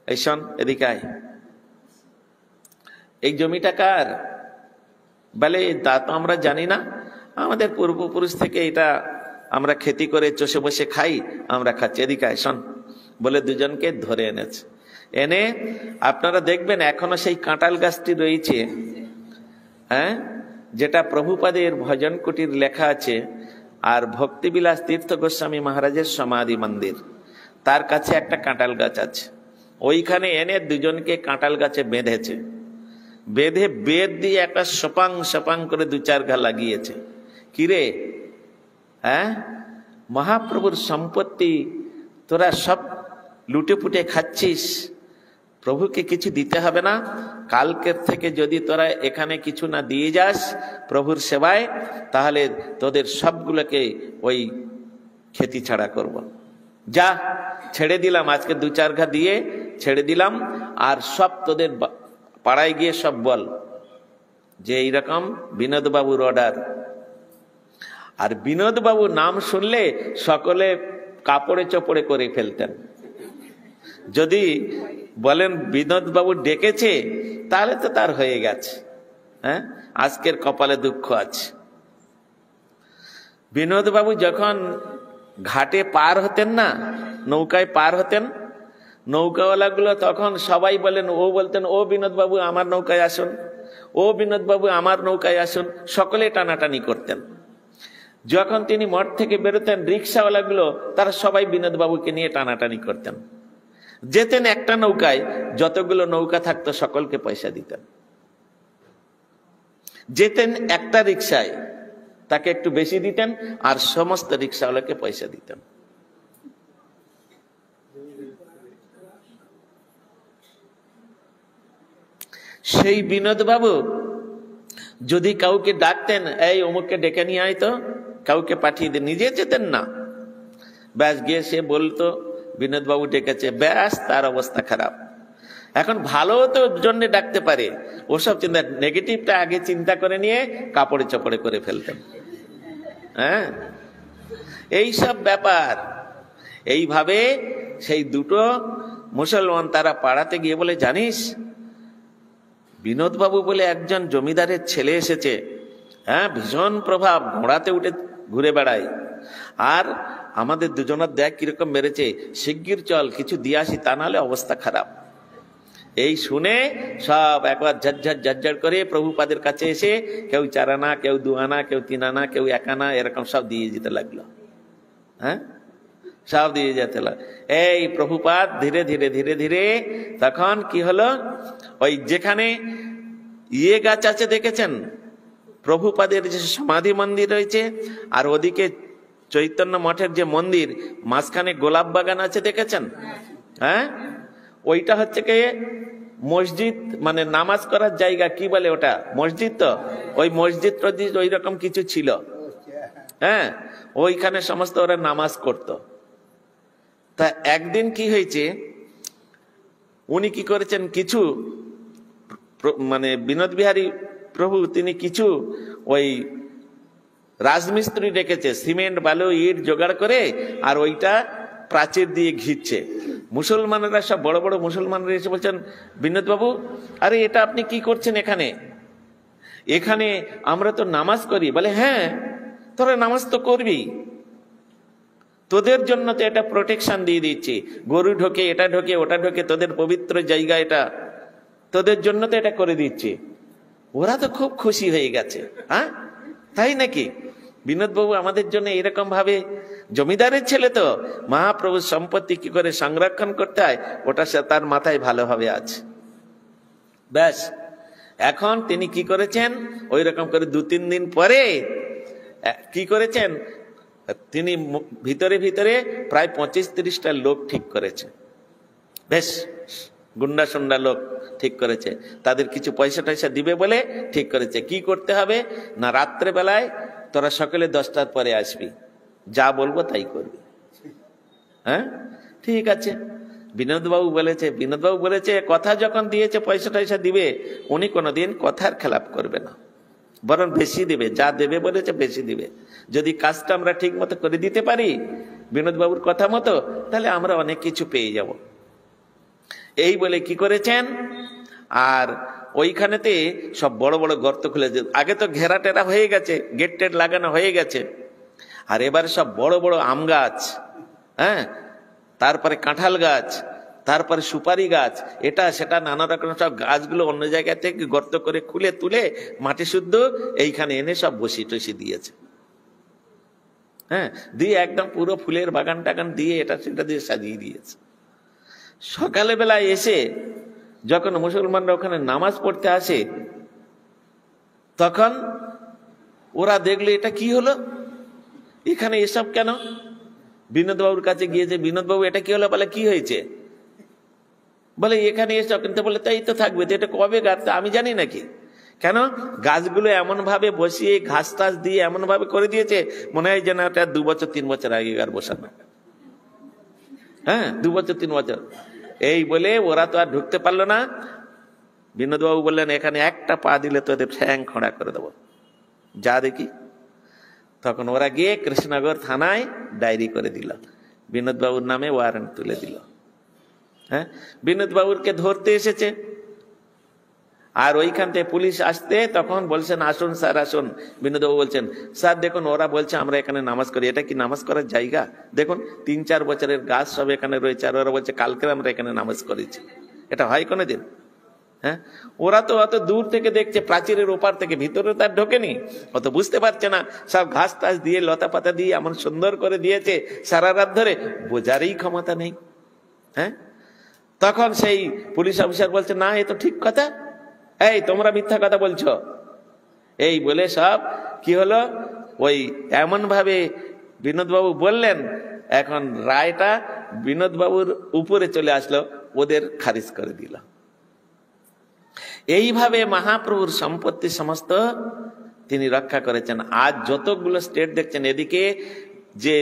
এই শোন, এদিকে আয়, এই জমিটা কার? বলে, তা তো আমরা জানি না, আমাদের পূর্বপুরুষ থেকে এটা আমরা খেতি করে চষে বসে খাই, আমরা খাচ্ছি, এদিকে আয় শোন, বলে দুজনকে ধরে এনে আপনারা দেখবেন এখনো সেই কাঁঠাল গাছটি রয়েছে, হ্যাঁ, যেটা প্রভুপাদের ভজন কুটির লেখা আছে, আর ভক্তিবিলাস তীর্থ গোস্বামী মহারাজের সমাধি মন্দির, তার কাছে একটা কাঁঠাল গাছ আছে। ওইখানে এনে দুজনকে কাঁঠাল গাছে বেঁধেছে, বেঁধে বেদ দিয়ে একটা সপাং সপাং করে 2-4 ঘা লাগিয়েছে। কিরে, হ্যাঁ, মহাপ্রভুর সম্পত্তি তোরা সব লুটে পুটে খাচ্ছিস, প্রভুকে কিছু দিতে হবে না? কালকের থেকে যদি তোরা এখানে কিছু না দিয়ে যাস প্রভুর সেবায়, তাহলে তোদের সবগুলোকে ওই খেতি ছাড়া করব। যা, ছেড়ে দিলাম, আজকে 2-4 ঘা দিয়ে ছেড়ে দিলাম, আর সব তোদের পাড়ায় গিয়ে সব বল যে এইরকম বিনোদবাবুর অর্ডার। আর বিনোদবাবু নাম শুনলে সকলে কাপড়ে চোপড়ে করে ফেলতেন। যদি বলেন বিনোদবাবু ডেকেছে, তাহলে তো তার হয়ে গেছে। হ্যাঁ, আজকের কপালে দুঃখ আছে। বিনোদবাবু যখন ঘাটে পার হতেন না, নৌকায় পার হতেন, নৌকাওয়ালাগুলো তখন সবাই বলেন, ও বলতেন, ও বিনোদবাবু আমার নৌকায় আসুন, ও বিনোদবাবু আমার নৌকায় আসুন, সকলে টানাটানি করতেন। যখন তিনি মঠ থেকে বেরোতেন, রিক্সাওয়ালাগুলো তারা সবাই বিনোদবাবুকে নিয়ে টানাটানি করতেন। যেতেন একটা নৌকায়, যতগুলো নৌকা থাকতো সকলকে পয়সা দিতেন। যেতেন একটা রিক্সায়, তাকে একটু বেশি দিতেন, আর সমস্ত রিক্সাওয়ালাকে পয়সা দিতেন। সেই বিনোদবাবু যদি কাউকে ডাকতেন, এই অমুককে ডেকে নিয়ে আয় তো, কাউকে পাঠিয়ে দেন, নিজে যেতেন না। ব্যাস গিয়ে সে বলতো বিনোদবাবু ডেকেছে, ব্যাস তার অবস্থা খারাপ। এখন ভালো তো জন্য ডাকতে পারে, ওসব চিন্তা, নেগেটিভটা আগে চিন্তা করে নিয়ে কাপড়ে চপড়ে করে ফেলতেন। হ্যাঁ, এইসব ব্যাপার। এইভাবে সেই দুটো মুসলমান তারা পাড়াতে গিয়ে বলে, জানিস বিনোদবাবু বলে একজন জমিদারের ছেলে এসেছে, হ্যাঁ, ভীষণ প্রভাব, ঘোড়াতে উঠে ঘুরে বেড়ায়, আর আমাদের দুজনের দেখ কিরকম মেরেছে, শিগগির চল কিছু দিয়ে আসি, তা নাহলে অবস্থা খারাপ। এই শুনে সব একবার ঝরঝর ঝরঝর করে প্রভুপাদের কাছে এসে কেউ 4 আনা, কেউ 2 আনা, কেউ 3 আনা, কেউ 1 আনা, এরকম সব দিয়ে যেতে লাগলো। হ্যাঁ, সব দিয়ে যেতে লাগলো। এই প্রভুপাদ ধীরে ধীরে ধীরে ধীরে তখন কি হলো, ওই যেখানে ইয়ে গাছ আছে দেখেছেন, প্রভুপাদের যে সমাধি মন্দির রয়েছে, আর ওদিকে চৈতন্য মঠের যে মন্দির, মাঝখানে গোলাপ বাগান আছে দেখেছেন? হ্যাঁ, ওইটা হচ্ছে কি মসজিদ, মানে নামাজ করার জায়গা, কি বলে ওটা, মসজিদ। তো ওই মসজিদ টসজিদ ওই রকম কিছু ছিল। হ্যাঁ, ওইখানে সমস্ত ওরা নামাজ করত। তা একদিন কি হয়েছে, উনি কি করেছেন, কিছু মানে বিনোদ বিহারী প্রভু তিনি কিছু ওই রাজমিস্ত্রি ডেকেছে, সিমেন্ট বালু ইট জোগাড় করে, আর ওইটা প্রাচীর দিয়ে ঘিরছে। মুসলমানেরা সব বড় বড় মুসলমানরা এসে বলছেন, বিনোদ বাবু, আরে এটা আপনি কি করছেন এখানে? এখানে আমরা তো নামাজ করি। বলে, হ্যাঁ, তোরা নামাজ তো করবি, তোদের জন্য তো এটা প্রোটেকশন দিয়ে দিচ্ছি, গরু ঢোকে, এটা ঢোকে, ওটা ঢোকে, তোদের পবিত্র জায়গা এটা, তোদের জন্য তো এটা করে দিচ্ছি। ওরা তো খুব খুশি হয়ে গেছে। হ্যাঁ, তাই নাকি? বিনোদবাবু আমাদের জন্য এরকম ভাবে, জমিদারের ছেলে তো, মহাপ্রভুর সম্পত্তি কি করে সংরক্ষণ করতে হয় ওটা সে তার মাথায় ভালোভাবে আছে। ব্যাস, এখন তিনি কি করেছেন, ওই রকম করে 2-3 দিন পরে কি করেছেন, তিনি ভিতরে ভিতরে প্রায় 25-30টা লোক ঠিক করেছে। বেশ গুন্ডা সুন্ডা লোক ঠিক করেছে, তাদের কিছু পয়সা টয়সা দিবে বলে ঠিক করেছে। কি করতে হবে না, রাত্রে বেলায় তোরা সকলে 10টার পরে আসবি, যা বলবো তাই করবি। হ্যাঁ, ঠিক আছে। বিনোদবাবু বলেছে কথা যখন দিয়েছে পয়সা টয়সা দিবে, উনি কোনোদিন কথার খেলাপ করবে না, বরং বেশি দিবে, যা দেবে বলেছে বেশি দিবে। যদি কাজটা আমরা ঠিক মতো করে দিতে পারি বিনোদবাবুর কথা মতো, তাহলে আমরা অনেক কিছু পেয়ে যাব। এই বলে কি করেছেন, আর ওইখানেতে সব বড় বড় গর্ত খুলে, আগে তো ঘেরা টেরা হয়ে গেছে, গেট টেট লাগানো হয়ে গেছে, আর এবার সব বড় বড় আম গাছ, হ্যাঁ, তারপরে কাঁঠাল গাছ, তারপরে সুপারি গাছ, এটা সেটা নানা রকম সব গাছগুলো অন্য জায়গা থেকে গর্ত করে খুলে তুলে মাটি শুদ্ধ এইখানে এনে সব বসি টসি দিয়েছে। হ্যাঁ, দিয়ে একদম পুরো ফুলের বাগান টাগান দিয়ে এটা সেটা দিয়ে সাজিয়ে দিয়েছে। সকালে বেলায় এসে যখন মুসলমানরা ওখানে নামাজ পড়তে আসে, তখন ওরা দেখলো এটা কি হলো, এখানে এসব কেন? বিনোদবাবুর কাছে গিয়েছে, বিনোদবাবু এটা কি হলো? বলে কি হয়েছে? বলে এখানে এসব, কিন্তু বলে তাই তো থাকবে তো, এটা কবে গাছ আমি জানি নাকি? কেন? গাছগুলো এমন ভাবে বসিয়ে ঘাস টাস দিয়ে এমন ভাবে করে দিয়েছে, মনে হয় যেন এটা 2 বছর 3 বছর আগেকার বসানো। হ্যাঁ, 2 বছর 3 বছর। এই বলে ওরা তো আর ঢুকতে পারলো না। বিনোদবাবু বললেন এখানে একটা পা দিলে তোদের ঠ্যাং খোঁড়া করে দেবো, যা দেখি। তখন ওরা গিয়ে কৃষ্ণনগর থানায় ডায়েরি করে দিল, বিনোদবাবুর নামে ওয়ারেন্ট তুলে দিল। হ্যাঁ, বিনোদবাবুরকে ধরতে এসেছে, আর ওইখান থেকে পুলিশ আসতে তখন বলছেন আসুন স্যার আসুন। বিনোদবাবু বলছেন স্যার দেখুন ওরা বলছে আমরা এখানে নামাজ করি, এটা কি নামাজ করার জায়গা? দেখুন 3-4 বছরের গাছ সব এখানে রয়েছে, আর ওরা বলছে কালকে আমরা এখানে নামাজ করেছি, এটা হয় কোনোদিন? হ্যাঁ, ওরা তো অত দূর থেকে দেখছে, প্রাচীরের ওপার থেকে, ভিতরে তার ঢোকেনি, অত বুঝতে পারছে না। সব ঘাস টাস দিয়ে লতা পাতা দিয়ে এমন সুন্দর করে দিয়েছে, সারা রাত ধরে বোঝারই ক্ষমতা নেই। হ্যাঁ, তখন সেই পুলিশ অফিসার বলছে না এ তো ঠিক কথা, এই তোমরা মিথ্যা কথা বলছো। এই বলে সব কি হলো, ওই এমন ভাবে বিনোদবাবু বললেন, এখন রায়টা বিনোদবাবুর উপরে চলে আসলো, ওদের খারিজ করে দিল। এইভাবে মহাপ্রভুর সম্পত্তি সমস্ত তিনি রক্ষা করেছেন। আজ যতগুলো স্টেট দেখছেন, এদিকে যে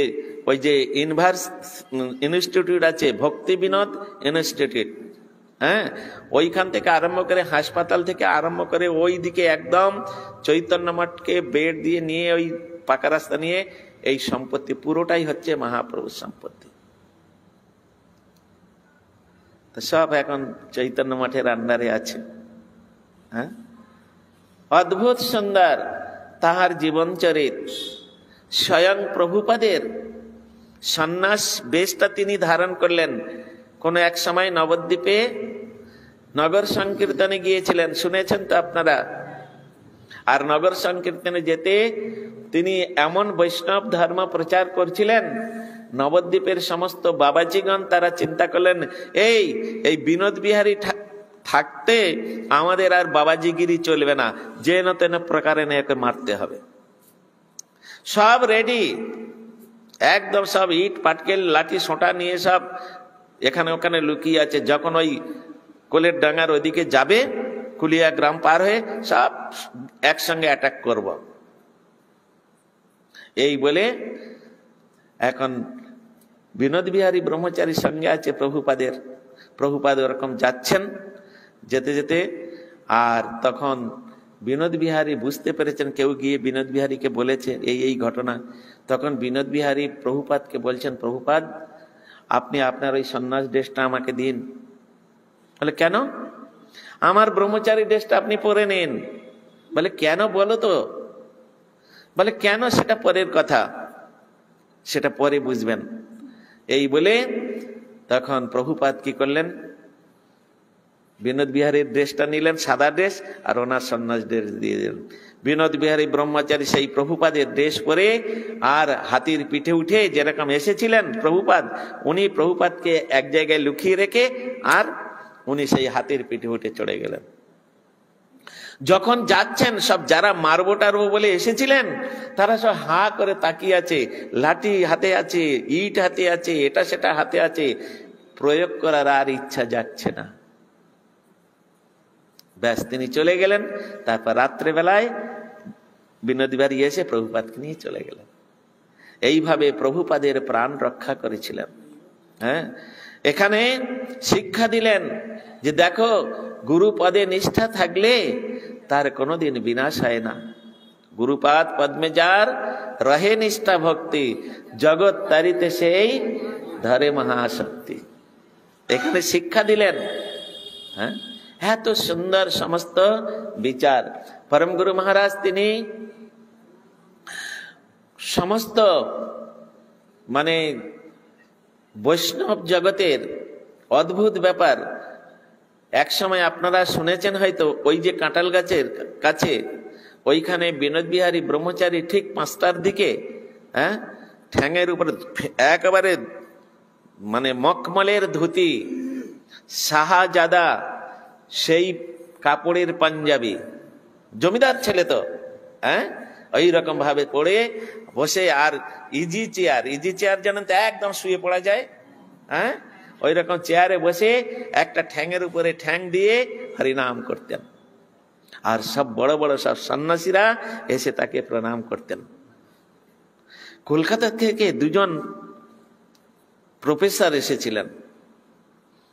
ওই যে ইউনিভার্স ইনস্টিটিউট আছে, ভক্তি বিনোদ ইনস্টিটিউট, হ্যাঁ, ওইখান থেকে আরম্ভ করে হাসপাতাল থেকে আরম্ভ করে ওই দিকে একদম চৈতন্য মঠকে বেড দিয়ে নিয়ে ওই পাকা রাস্তা নিয়ে এই সম্পত্তি পুরোটাই হচ্ছে মহাপ্রভুর সম্পত্তি। তো সব এখন চৈতন্য মঠের আন্ডারে আছে। হ্যাঁ, অদ্ভুত সুন্দর তাহার জীবনচরিত। স্বয়ং প্রভুপাদের সন্ন্যাস বেশটা তিনি ধারণ করলেন। কোন এক সময় নবদ্বীপে নগর সংকীর্তনে গিয়েছিলেন, শুনেছেন তো আপনারা। আর নগর সংকীর্তনে যেতে তিনি এমন বৈষ্ণব ধর্ম প্রচার করছিলেন, নবদ্বীপের সমস্ত বাবাজিগণ তারা চিন্তা করলেন এই বিনোদ বিহারী থাকতে আমাদের আর বাবাজিগিরি চলবে না, যেন তেন প্রকারে একে মারতে হবে। সব রেডি, একদম সব ইট পাটকেল লাঠি সোঁটা নিয়ে সব এখানে ওখানে লুকিয়ে আছে। যখন ওই কোলের ডাঙ্গার ওইদিকে যাবে, কুলিয়া গ্রাম পার হয়ে সব একসঙ্গে অ্যাটাক করব, এই বলে এখন বিনোদ বিহারী ব্রহ্মচারীর সঙ্গে আছে প্রভুপাদের। প্রভুপাদ ওরকম যাচ্ছেন, যেতে যেতে আর তখন বিনোদ বিহারী বুঝতে পেরেছেন, কেউ গিয়ে বিনোদ বিহারীকে বলেছে এই ঘটনা। তখন বিনোদ বিহারী প্রভুপাদকে বলছেন, প্রভুপাদ আপনি আপনার ওই সন্ন্যাস ড্রেসটা আমাকে দিন। বলে কেন? আমার ব্রহ্মচারী ড্রেসটা আপনি পরে নিন। বলে কেন বলো তো? বলে কেন সেটা পরের কথা, সেটা পরে বুঝবেন। এই বলে তখন প্রভুপাদ কি করলেন, বিনোদ বিহারীর ড্রেসটা নিলেন, সাদা ড্রেস, আর ওনার সন্ন্যাস ড্রেস দিয়ে দিলেন। বিনোদ বিহারী ব্রহ্মচারী সেই প্রভুপাদের ড্রেস পরে আর হাতির পিঠে উঠে যেরকম এসেছিলেন প্রভুপাদ, উনি প্রভুপাদকে এক জায়গায় লুকিয়ে রেখে আর উনি সেই হাতির পিঠে উঠে চড়ে গেলেন। যখন যাচ্ছেন সব যারা মারবো টারবো বলে এসেছিলেন, তারা সব হা করে তাকিয়ে আছে, লাঠি হাতে আছে, ইট হাতে আছে, এটা সেটা হাতে আছে, প্রয়োগ করার আর ইচ্ছা যাচ্ছে না। ব্যাস তিনি চলে গেলেন। তারপর রাত্রেবেলায় বিনোদ বিহারী এসে প্রভুপাদকে নিয়ে চলে গেলেন। এইভাবে প্রভুপাদের প্রাণ রক্ষা করেছিলেন। হ্যাঁ, এখানে শিক্ষা দিলেন যে দেখো, গুরু পদে নিষ্ঠা থাকলে তার কোনোদিন বিনাশ হয় না। গুরুপাদ পদ্মে যার রহে নিষ্ঠা ভক্তি, জগৎ তারিতে সেই ধরে মহাশক্তি। এখানে শিক্ষা দিলেন। হ্যাঁ, এত সুন্দর সমস্ত বিচার। পরম গুরু মহারাজ তিনি সমস্ত মানে বৈষ্ণব জগতের অদ্ভুত ব্যাপার। এক সময় আপনারা শুনেছেন হয়তো, ওই যে কাঁঠাল গাছের কাছে ওইখানে বিনোদ বিহারী ব্রহ্মচারী ঠিক 5টার দিকে ঠ্যাঙের উপরে একেবারে মানে মখমলের ধুতি, শাহজাদা সেই কাপড়ের পাঞ্জাবি, জমিদার ছেলে তো, ওই রকম ভাবে পড়ে বসে, আর ইজি চেয়ার জানেন তো, একদম শুয়ে পড়া যায়, ওই রকম চেয়ারে বসে একটা ঠ্যাঙের উপরে ঠ্যাং দিয়ে হরিনাম করতেন। আর সব বড় বড় সব সন্ন্যাসীরা এসে তাকে প্রণাম করতেন। কলকাতা থেকে 2জন প্রফেসর এসেছিলেন।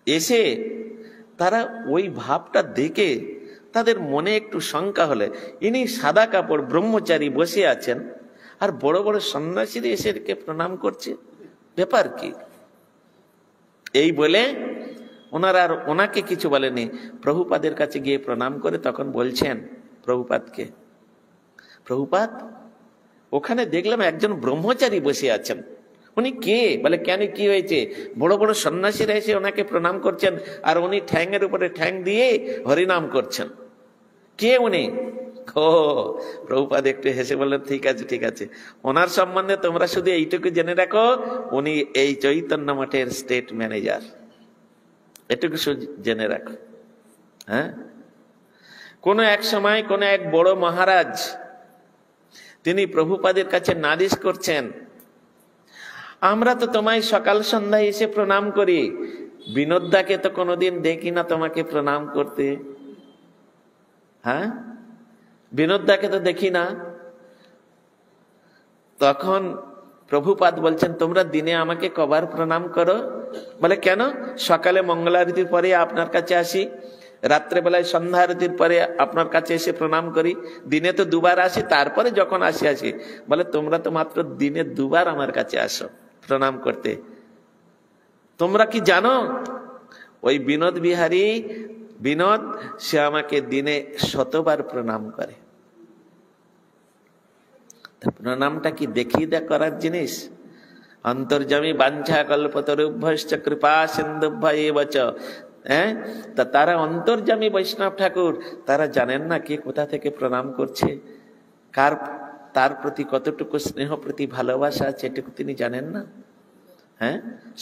এসে তারা ওই ভাবটা দেখে তাদের মনে একটু শঙ্কা হলে, ইনি সাদা কাপড় ব্রহ্মচারী বসে আছেন, আর বড় বড় সন্ন্যাসীরা এসে একে প্রণাম করছে, ব্যাপার কি? এই বলে ওনারা আর ওনাকে কিছু বলেনি। প্রভুপাদের কাছে গিয়ে প্রণাম করে তখন বলছেন প্রভুপাদকে, প্রভুপাদ, ওখানে দেখলাম একজন ব্রহ্মচারী বসে আছেন, উনি কে? বলে কেন, কি হয়েছে? বড় বড় সন্ন্যাসীরা এসে ওনাকে প্রণাম করছেন, আর উনি ঠ্যাঙের উপরে ঠ্যাং দিয়ে হরিনাম করছেন, কে উনি? ও, প্রভুপাদ একটু হেসে বললেন, ঠিক আছে ঠিক আছে, ওনার সম্বন্ধে তোমরা শুধু এইটুকু জেনে রাখো, উনি এই চৈতন্য মঠের স্টেট ম্যানেজার, এটুকু জেনে রাখো। কোন এক সময় কোন এক বড় মহারাজ, তিনি প্রভুপাদের কাছে নালিশ করছেন, আমরা তো তোমায় সকাল সন্ধ্যায় এসে প্রণাম করি, বিনোদদাকে তো কোনোদিন দেখি না তোমাকে প্রণাম করতে, বিনোদদাকে তো দেখি না। তখন প্রভুপাদ বলছেন, তোমরা দিনে আমাকে কবার প্রণাম করো? বলে কেন, সকালে মঙ্গলারতির পরে আপনার কাছে আসি, রাত্রেবেলায় সন্ধ্যা আরতির পরে আপনার কাছে এসে প্রণাম করি, দিনে তো 2বার আসি, তারপরে যখন আসি। বলে তোমরা তো মাত্র দিনে 2বার আমার কাছে আসো প্রণাম করতে। তোমরা কি জানো, ওই বিনোদ বিহারী বিনোদ, সে আমাকে দিনে 100বার প্রণাম করে। প্রণামটা কি দেখিয়ে করার জিনিস? অন্তর্যামী বাঞ্ছা কল্পতরুভ্যশ্চ কৃপা সিন্ধুভ্যঃ এব চ। তা তারা অন্তর্যামী বৈষ্ণব ঠাকুর, তারা জানেন না কে কোথা থেকে প্রণাম করছে, কার তার প্রতি কতটুকু স্নেহ প্রতি ভালোবাসা আছে, এটুকু তিনি জানেন না?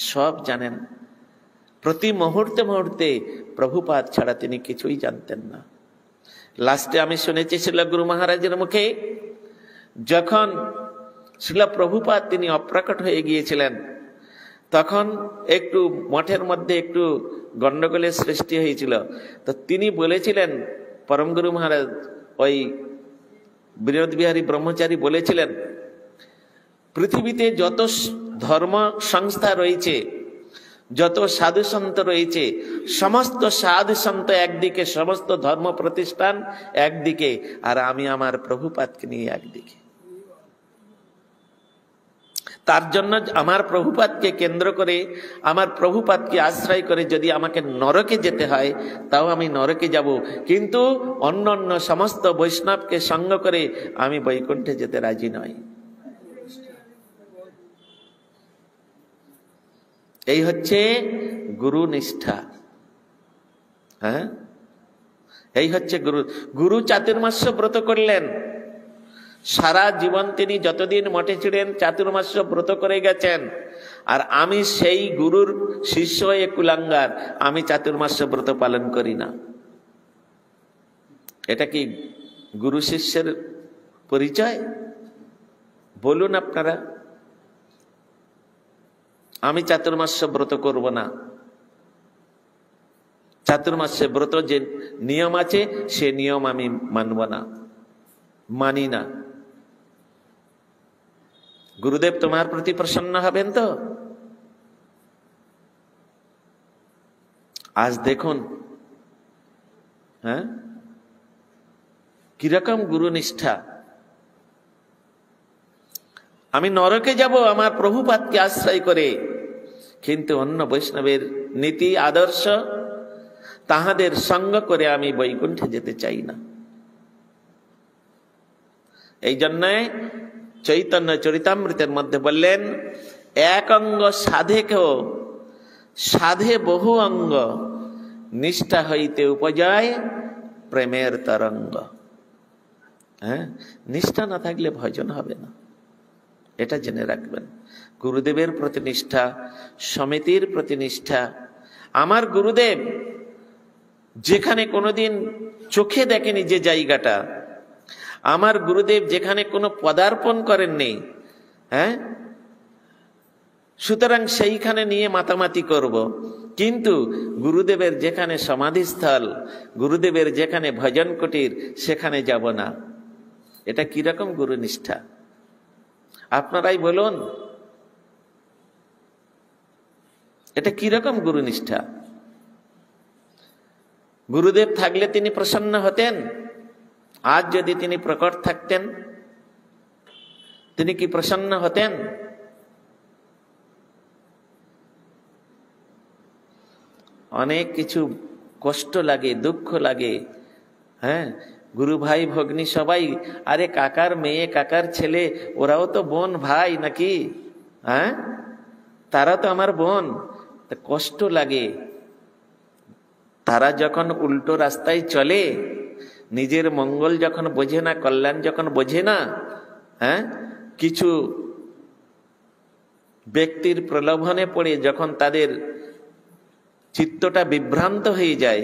সব জানেন। প্রতি মুহূর্তে মুহূর্তে প্রভুপাদ ছাড়া তিনি কিছুই জানতেন না। লাস্টে আমি শুনেছি শিল গুরু মহারাজের মুখে, যখন শিল প্রভুপাদ তিনি অপ্রকট হয়ে গিয়েছিলেন, তখন একটু মঠের মধ্যে একটু গন্ডগোলের সৃষ্টি হয়েছিল। তো তিনি বলেছিলেন, পরম গুরু মহারাজ, ওই বিনোদ বিহারী ব্রহ্মচারী বলেছিলেন, পৃথিবীতে যত ধর্ম সংস্থা রয়েছে, যত সাধু সন্ত রয়েছে, সমস্ত সাধু সন্ত একদিকে, সমস্ত ধর্ম প্রতিষ্ঠান একদিকে, আর আমি আমার প্রভুপাদকে নিয়ে একদিকে। তার জন্য আমার প্রভুপাদকে কেন্দ্র করে, আমার প্রভুপাদকে আশ্রয় করে যদি আমাকে নরকে যেতে হয়, তাও আমি নরকে যাব, কিন্তু অন্য অন্য সমস্ত বৈষ্ণবকে সঙ্গ করে আমি বৈকুণ্ঠে যেতে রাজি নই। এই হচ্ছে গুরু নিষ্ঠা। এই হচ্ছে গুরু। গুরু চাতুর্মাস্য ব্রত করলেন, সারা জীবন তিনি যতদিন মঠে ছিলেন চাতুর্মাস্য ব্রত করে গেছেন, আর আমি সেই গুরুর শিষ্য হয়ে কুলাঙ্গার, আমি চাতুর্মাস্য ব্রত পালন করি না। এটা কি গুরু শিষ্যের পরিচয়? বলুন আপনারা। আমি চাতুর্মাস্য ব্রত করব না। চাতুর্মাস্য ব্রত যে নিয়ম আছে, সে নিয়ম আমি মানব না, মানি না। গুরুদেব তোমার প্রতি প্রসন্ন হবেন তো? আজ দেখুন কিরকম গুরু নিষ্ঠা। আমি নরকে যাব আমার প্রভুপাদকে আশ্রয় করে, কিন্তু অন্য বৈষ্ণবের নীতি আদর্শ তাহাদের সঙ্গ করে আমি বৈকুণ্ঠে যেতে চাই না। এই জন্য চৈতন্য চরিতামৃতের মধ্যে বললেন, এক অঙ্গ সাধেকেও সাধে বহু অঙ্গ, নিষ্ঠা হইতে উপজয় প্রেমের তরঙ্গ। হ্যাঁ, নিষ্ঠা না থাকলে ভজন হবে না, এটা জেনে রাখবেন। গুরুদেবের প্রতি নিষ্ঠা, সমিতির প্রতি নিষ্ঠা। আমার গুরুদেব যেখানে কোনোদিন চোখে দেখেনি যে জায়গাটা, আমার গুরুদেব যেখানে কোনো পদার্পণ করেননি, হ্যাঁ, সুতরাং সেইখানে নিয়ে মাতামাতি করব। কিন্তু গুরুদেবের যেখানে সমাধিস্থল, গুরুদেবের যেখানে ভজন কুটির, সেখানে যাব না। এটা কিরকম গুরুনিষ্ঠা আপনারাই বলুন, এটা কিরকম গুরুনিষ্ঠা? গুরুদেব থাকলে তিনি প্রসন্ন হতেন। আজ যদি তিনি প্রকট থাকতেন, তিনি কি প্রসন্ন হতেন? অনেক কিছু কষ্ট লাগে, দুঃখ লাগে। হ্যাঁ, গুরু ভাই ভগ্নী সবাই, আরে কাকার মেয়ে, কাকার ছেলে, ওরাও তো বোন ভাই নাকি? হ্যাঁ, তারা তো আমার বোন। কষ্ট লাগে। তারা যখন উল্টো রাস্তায় চলে, নিজের মঙ্গল যখন বোঝে না, কল্যাণ যখন বোঝে না, হ্যাঁ, কিছু ব্যক্তির প্রলোভনে পড়ে যখন তাদের চিত্তটা বিভ্রান্ত হয়ে যায়,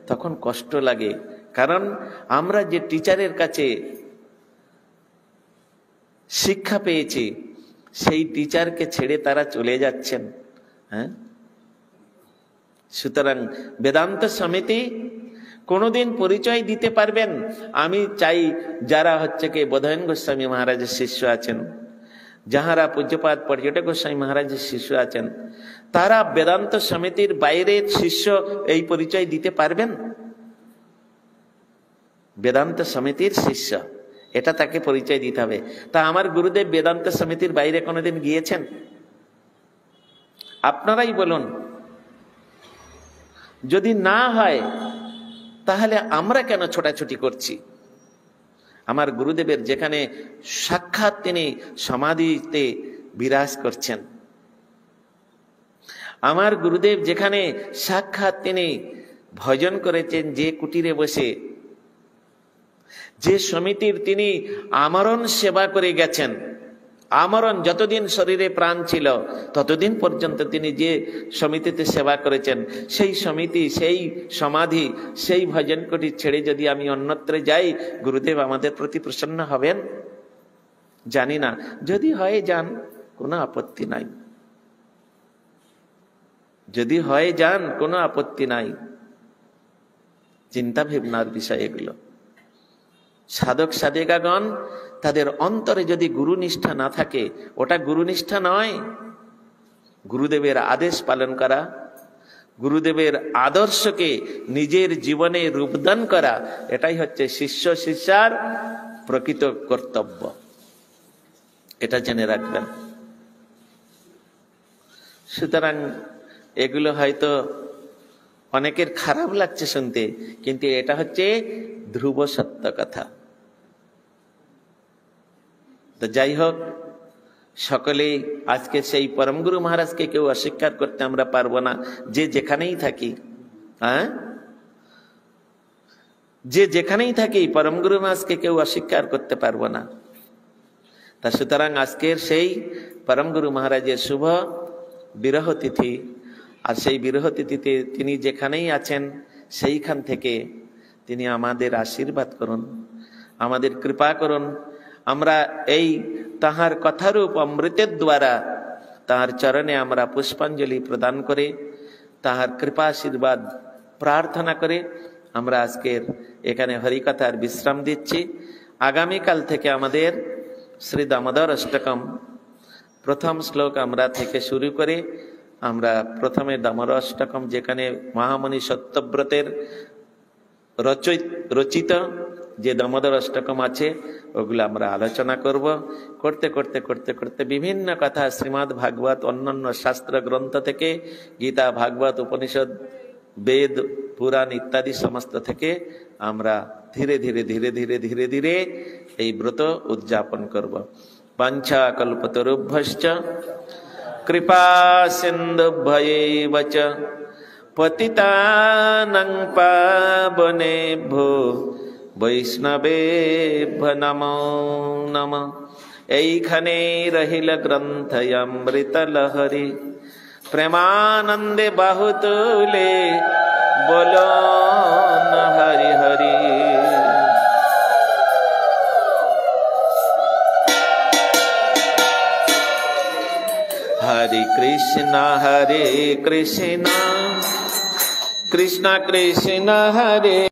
তখন কষ্ট লাগে। কারণ আমরা যে টিচারের কাছে শিক্ষা পেয়েছি, সেই টিচারকে ছেড়ে তারা চলে যাচ্ছেন। হ্যাঁ, সুতরাং বেদান্ত সমিতি কোনোদিন পরিচয় দিতে পারবেন। আমি চাই যারা হচ্ছে কি বোধায়ন গোস্বামী মহারাজের শিষ্য আছেন, যাহারা পূজ্যপাদ পর্যটক গোস্বামী মহারাজের শিষ্য আছেন, তারা বেদান্ত সমিতির বাইরের শিষ্য এই পরিচয় দিতে পারবেন? বেদান্ত সমিতির শিষ্য, এটা তাকে পরিচয় দিতে হবে। তা আমার গুরুদেব বেদান্ত সমিতির বাইরে কোনোদিন গিয়েছেন? আপনারাই বলুন। যদি না হয়, তাহলে আমরা কেন ছোটাছুটি করছি? আমার গুরুদেবের যেখানে সাক্ষাৎ তিনি সমাধিতে বিরাজ করছেন, আমার গুরুদেব যেখানে সাক্ষাৎ তিনি ভজন করেছেন, যে কুটিরে বসে, যে সমিতির তিনি আমরণ সেবা করে গেছেন, আমরণ যতদিন শরীরে প্রাণ ছিল ততদিন পর্যন্ত তিনি যে সমিতিতে সেবা করেছেন, সেই সমিতি, সেই সমাধি, সেই ভজন কুটির ছেড়ে যদি আমি অন্যত্র যাই, গুরুদেব আমাদের প্রতি প্রসন্ন হবেন? জানি না। যদি হয় যান, কোনো আপত্তি নাই। যদি হয় যান, কোনো আপত্তি নাই। চিন্তা ভাবনার বিষয় এগুলো। সাধক সাধিকাগণ, তাদের অন্তরে যদি গুরুনিষ্ঠা না থাকে, ওটা গুরুনিষ্ঠা নয়। গুরুদেবের আদেশ পালন করা, গুরুদেবের আদর্শকে নিজের জীবনে রূপদান করা, এটাই হচ্ছে শিষ্য শিষ্যার প্রকৃত কর্তব্য। এটা জেনে রাখবেন। সুতরাং এগুলো হয়তো অনেকের খারাপ লাগছে শুনতে, কিন্তু এটা হচ্ছে ধ্রুব সত্য কথা। তো যাই হোক, সকলেই আজকে সেই পরমগুরু মহারাজকে কেউ অস্বীকার করতে আমরা পারবো না, যে যেখানেই থাকি। হ্যাঁ, যে যেখানেই থাকি, পরমগুরু মহারাজকে কেউ অস্বীকার করতে পারবো না। তা সুতরাং আজকের সেই পরমগুরু মহারাজের শুভ বিরহ তিথি, আর সেই বিরহ তিথিতে তিনি যেখানেই আছেন, সেইখান থেকে তিনি আমাদের আশীর্বাদ করুন, আমাদের কৃপা করুন। আমরা এই তাহার কথারূপ অমৃতের দ্বারা তাহার চরণে আমরা পুষ্পাঞ্জলি প্রদান করে, তাহার কৃপা আশীর্বাদ প্রার্থনা করে আমরা আজকের এখানে হরিকথার বিশ্রাম দিচ্ছি। আগামীকাল থেকে আমাদের শ্রী দামোদর অষ্টকম প্রথম শ্লোক আমরা থেকে শুরু করে, আমরা প্রথমে দামোদর অষ্টকম, যেখানে মহামণি সত্যব্রতের রচিত যে দামোদর অষ্টকম আছে, ওগুলো আমরা আলোচনা করব। করতে করতে করতে করতে বিভিন্ন কথা শ্রীমদ্ ভাগবত, অন্যান্য শাস্ত্র গ্রন্থ থেকে, গীতা, ভাগবত, উপনিষদ, বেদ, পুরাণ ইত্যাদি সমস্ত থেকে আমরা ধীরে ধীরে ধীরে ধীরে ধীরে ধীরে এই ব্রত উদযাপন করব। বাঞ্ছা কল্পতরুভ্যশ্চ कृपा सिन्धुभ्यैव च पतितानं पावनेभ्यो वैष्णवेभ्यो नमो नमः। এইখানে রহিল গ্রন্থ অমৃত লহরী, প্রেমানন্দে বাহুতুলে বলো হরি হরি। हरे कृष्णा कृष्ण कृष्ण हरे